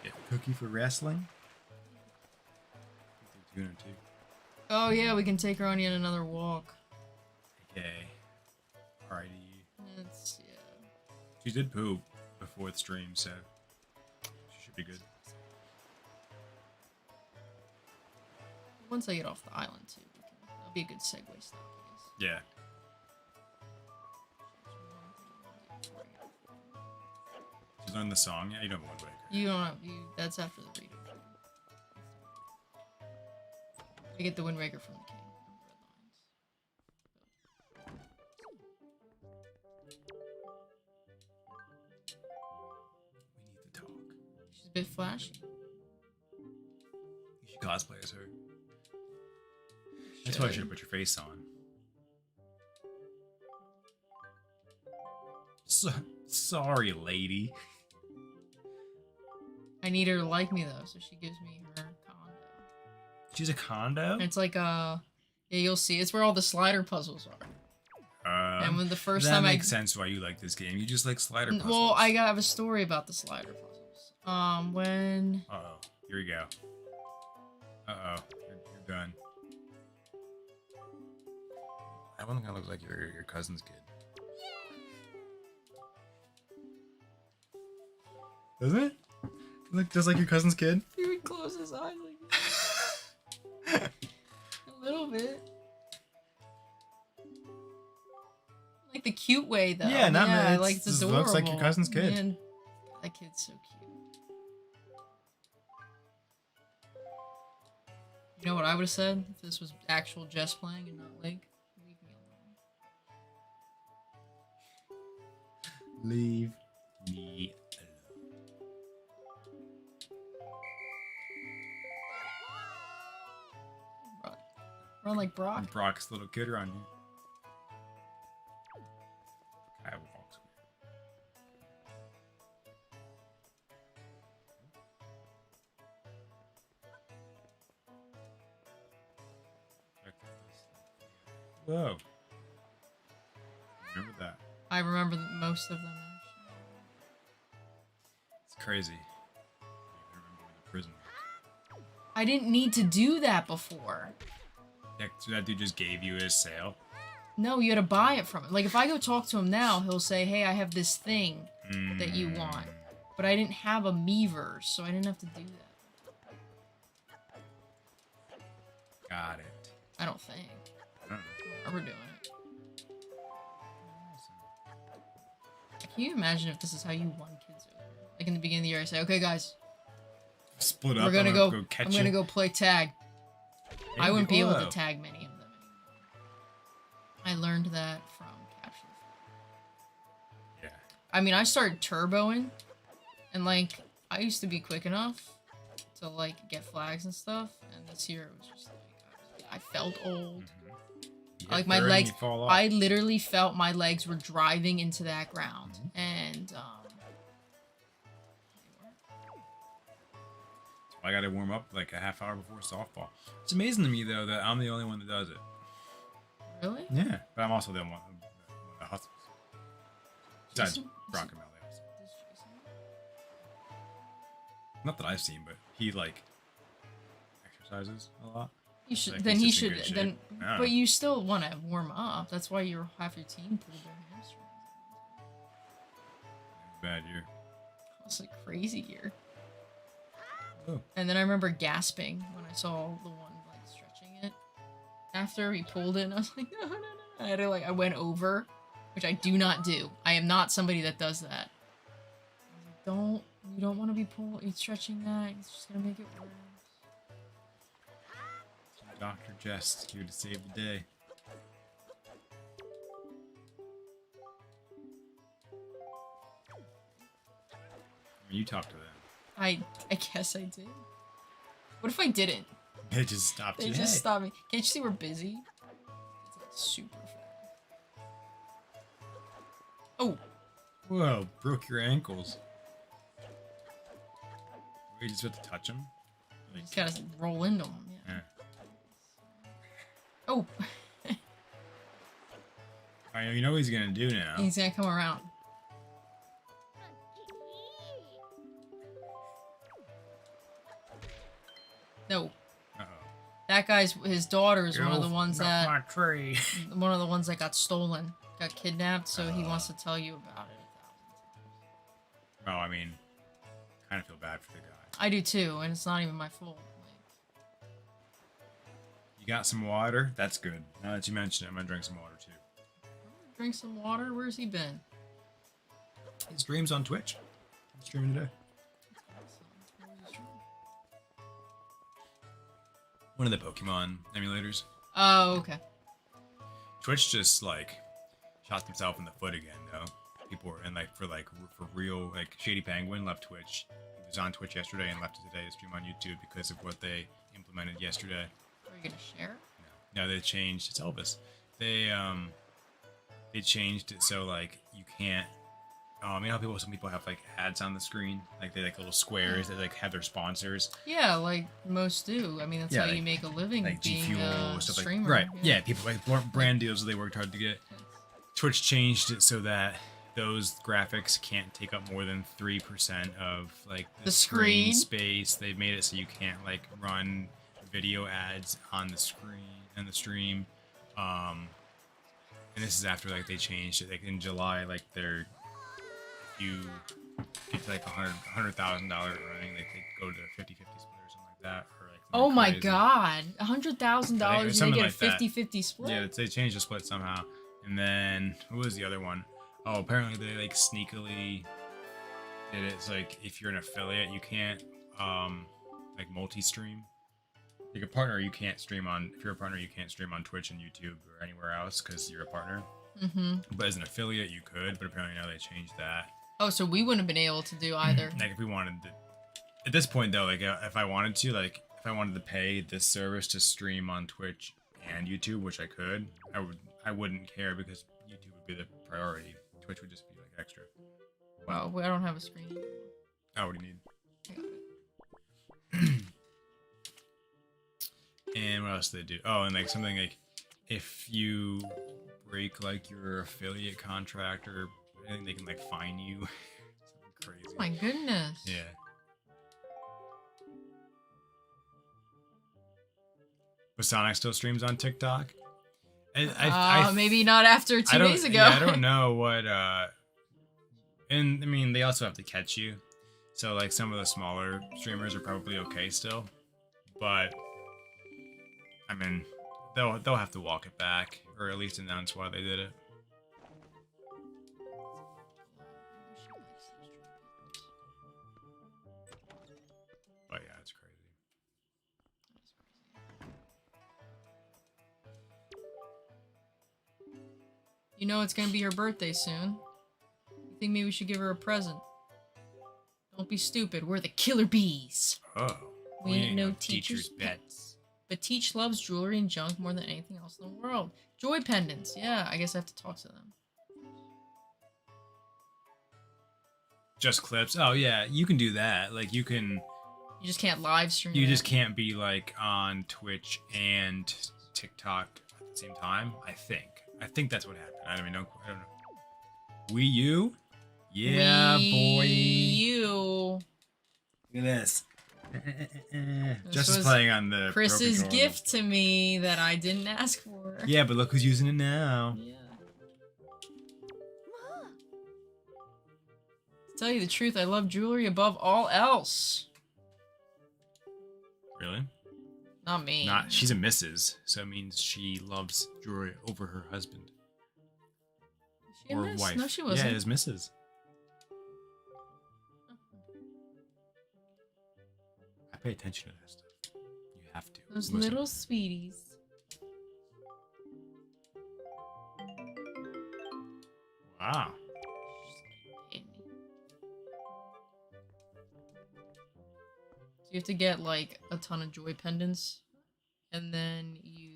yeah, cookie for wrestling. Tuna too. Oh, yeah, we can take her on yet another walk. Okay. Alrighty. It's, yeah. She did poop before the stream, so she should be good. Once I get off the island, too, that'll be a good segue stop, I guess. Yeah. She's learned the song. Yeah, you don't have Wind Waker. You don't have... that's after the reading. I get the Wind Waker from the king. We need to talk. She's a bit flashy. You should cosplay as her. That's why I should have put your face on. Sorry, lady. I need her to like me, though, so she gives me her condo. She's a condo? And it's like, yeah, you'll see. It's where all the slider puzzles are. And when the first that time makes sense why you like this game. You just like slider puzzles. Well, I have a story about the slider puzzles. When... Uh-oh. Here we go. Uh-oh. You're done. That one kind of looks like your cousin's kid. Doesn't it? Look just like your cousin's kid? He would close his eyes like this. A little bit. Like the cute way, though. Yeah, not yeah, it's, like it's just adorable. looks like your cousin's kid. Man, that kid's so cute. You know what I would have said if this was actual Jess playing and not Link? Leave me alone. Leave me alone. Run like Brock. And Brock's little kid around you. I walks weird. Whoa. Remember that. I remember most of them, actually. It's crazy. I remember in the prison. I didn't need to do that before. Yeah, so that dude just gave you his sale? No, you had to buy it from him. Like, if I go talk to him now, he'll say, hey, I have this thing. that you want. But I didn't have a Miiverse, so I didn't have to do that. Got it. I don't think. I don't know. I remember doing it. Can you imagine if this is how you won kids over? Like in the beginning of the year, I say, "Okay, guys, Split up. we're gonna go. Catch I'm gonna go play tag." I wouldn't be able to Whoa. tag many of them anymore. I learned that from Capture the Flag. Yeah. I mean, I started turboing, and like I used to be quick enough to like get flags and stuff, and this year it was just like I felt old. Like my legs, I literally felt my legs were driving into that ground, and I gotta warm up like a half hour before softball. It's amazing to me though that I'm the only one that does it. Really? Yeah, but I'm also the one that hustles. Besides Jason? Bronco Mallet. Not that I've seen, but he like exercises a lot. You should. Like, then he's he just in should. good shape. Then, I don't but know. you still want to warm up. That's why your half your team pulled their hamstrings. Bad year. It was like crazy year. Oh. And then I remember gasping when I saw the one like stretching it. After he pulled it, and I was like, no, no, no. I had to like, I went over, which I do not do. I am not somebody that does that. I was like, you don't want to be stretching that. It's just gonna make it worse. Dr. Jest here to save the day. You talk to them. I guess I did. What if I didn't? They just stopped They you. just Hey. stopped me. Can't you see we're busy? It's like super fun. Oh, Whoa, broke your ankles. Were you just about to touch him? you just gotta roll into them. Yeah. Yeah. Oh, I know you know what he's gonna do now. he's gonna come around. No, Uh-oh. that guy's his daughter is one of the Yo, ones not that my tree. one of the ones that got stolen, got kidnapped. So he wants to tell you about it 1,000 times. Oh, I mean, kind of feel bad for the guy. I do too, and it's not even my fault. Like, You got some water? That's good. Now that you mention it, I'm gonna drink some water too. drink some water. Where's he been? He streams on Twitch. He's streaming today. One of the Pokemon emulators. Oh, okay. Twitch just like shot himself in the foot again though. People were and for real, like Shady Penguin left Twitch. He was on Twitch yesterday and left it today to stream on YouTube because of what they implemented yesterday. Are you gonna share? No, they changed. It's Elvis. They changed it so like you can't. You know how some people have like ads on the screen, like they like little squares that like have their sponsors. Yeah, like most do. I mean, that's Yeah, how like- you make a living Like G being Fuel a stuff streamer. like right. Yeah, people like brand deals that they worked hard to get. Twitch changed it so that those graphics can't take up more than 3% of like the screen space. They made it so you can't like run video ads on the screen and the stream. And this is after like they changed it. Like in July, like you get to like $100,000 running, they could go to 50-50 split or something like that. Or like Oh my crazy. God, $100,000 you something get like a that. 50-50 split? Yeah, they changed the split somehow. And then what was the other one? Oh, apparently they like sneakily did it. It's like if you're an affiliate, you can't like multi-stream. Like a partner, you can't stream on. If you're a partner, you can't stream on Twitch and YouTube or anywhere else because you're a partner. Mm-hmm. But as an affiliate, you could. But apparently now they changed that. Oh, so we wouldn't have been able to do either. Like if we wanted to, at this point though, like if I wanted to, like if I wanted to pay this service to stream on Twitch and YouTube, which I could, I wouldn't care because YouTube would be the priority. Twitch would just be like extra. Well, I don't have a screen. Oh, what do you need? I got it. And what else do they do? Oh, and like something like if you break like your affiliate contract or anything, they can like fine you. Something crazy. Oh my goodness. Yeah. But Sonic still streams on TikTok. And I Maybe not after 2 days ago. Yeah, I don't know what And I mean, they also have to catch you. So like some of the smaller streamers are probably okay still, but I mean, they'll have to walk it back or at least announce why they did it. But yeah, it's crazy. You know it's gonna be her birthday soon. You think maybe we should give her a present? Don't be stupid. We're the killer bees. Oh. We ain't no teacher's pets. But Teach loves jewelry and junk more than anything else in the world. Joy pendants. Yeah, I guess I have to talk to them. Just clips. Oh yeah, you can do that. Like you can. You just can't live stream. You just can't be like on Twitch and TikTok at the same time. I think that's what happened. I don't know. Wii U? Yeah, boy. Wii U. Look at this. Just as playing on the Chris's gift to me that I didn't ask for. Yeah, but look who's using it now. Yeah. To tell you the truth, I love jewelry above all else. Really? Not me. She's a missus, so it means she loves jewelry over her husband. Is she a or miss? wife. No, she wasn't. Yeah, it is Mrs. I pay attention to that stuff. You have to. Those Listen. little sweeties. Wow. So you have to get like a ton of joy pendants, and then you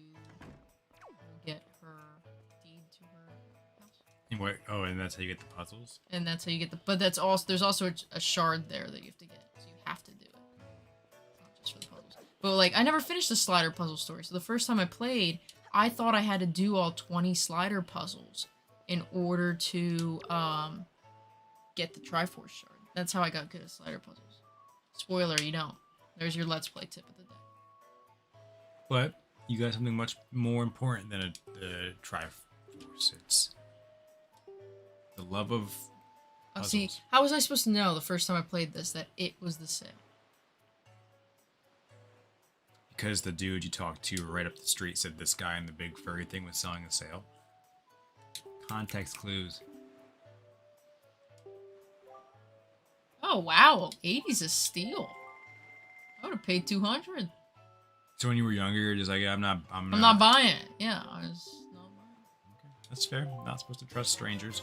get her deed to her house. And what? Oh, and that's how you get the puzzles. And that's how you get the. But that's also there's also a shard there that you have to get, so you have to do it. It's not just for the puzzles. But like I never finished the slider puzzle story, so the first time I played, I thought I had to do all 20 slider puzzles in order to get the Triforce shard. That's how I got good at slider puzzles. Spoiler, you don't. There's your Let's Play tip of the day. But you got something much more important than the Triforce. It's the love of puzzles. See, how was I supposed to know the first time I played this that it was the sale? Because the dude you talked to right up the street said this guy in the big furry thing was selling a sale. Context clues. Oh wow, 80's a steal. I would have paid 200. So when you were younger, you're just like, I'm not buying it. Yeah, I was not buying it. Okay, that's fair. Not supposed to trust strangers.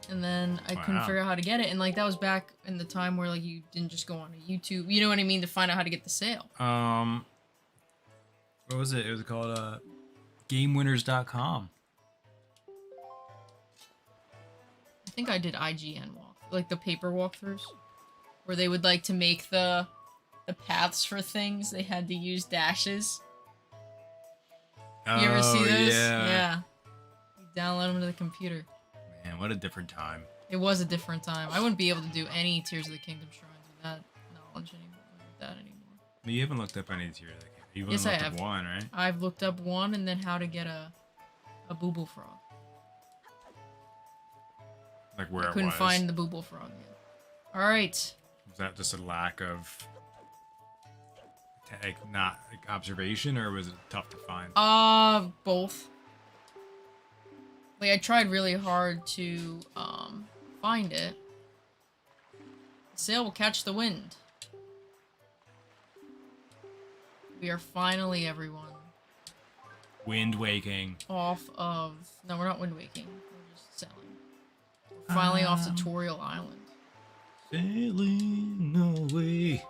And then I couldn't figure out how to get it, and like that was back in the time where like you didn't just go on YouTube, you know what I mean, to find out how to get the sale. What was it? It was called GameWinners.com. I think I did IGN like the paper walkthroughs, where they would like to make the paths for things. They had to use dashes. You ever see those? Yeah. You download them to the computer. Man, what a different time. It was a different time. I wouldn't be able to do any Tears of the Kingdom shrines with that knowledge anymore. You haven't looked up any Tears of the Kingdom. You've Yes, only I looked have. up one, right? I've looked up one, and then how to get a booble frog. Like where I couldn't find the booble frog yet. All right. Was that just a lack of observation, or was it tough to find? Both. Like I tried really hard to find it. Sail will catch the wind. We are finally, everyone, Wind waking. off of... No, we're not wind waking. We're just sailing. We're finally off Tutorial Island. Sailing away.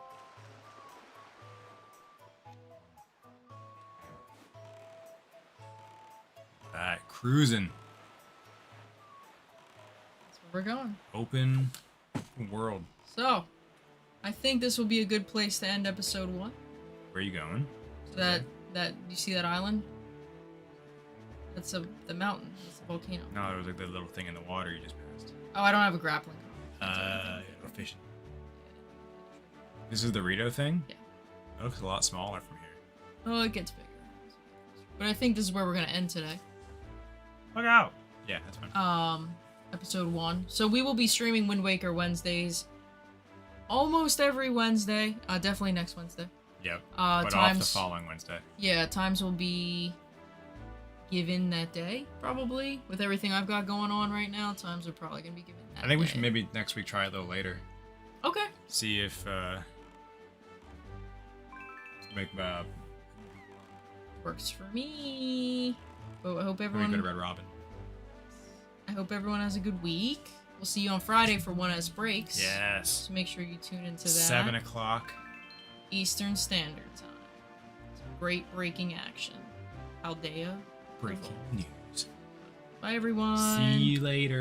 Alright, cruising. That's where we're going. Open world. So, I think this will be a good place to end episode 1. Where are you going? So that you see that island? That's the mountain. That's the volcano. No, it was like the little thing in the water you just passed. Oh, I don't have a grappling hook. Or fishing. This is the Rito thing? Yeah. It looks a lot smaller from here. Oh, it gets bigger. But I think this is where we're gonna end today. Look out! Yeah, that's fine. episode 1. So we will be streaming Wind Waker Wednesdays almost every Wednesday. Definitely next Wednesday. Yep. But times, off the following Wednesday. Yeah, times will be given that day, probably. With everything I've got going on right now, times are probably going to be given that I think day. we should maybe next week try it a little later. Okay. See if, make, Works for me. But I hope we everyone... go to Red Robin. I hope everyone has a good week. We'll see you on Friday for One S Breaks. Yes. So make sure you tune into that. 7 o'clock. Eastern Standard Time. Some great breaking action. Aldea. Breaking news. Bye, everyone. See you later.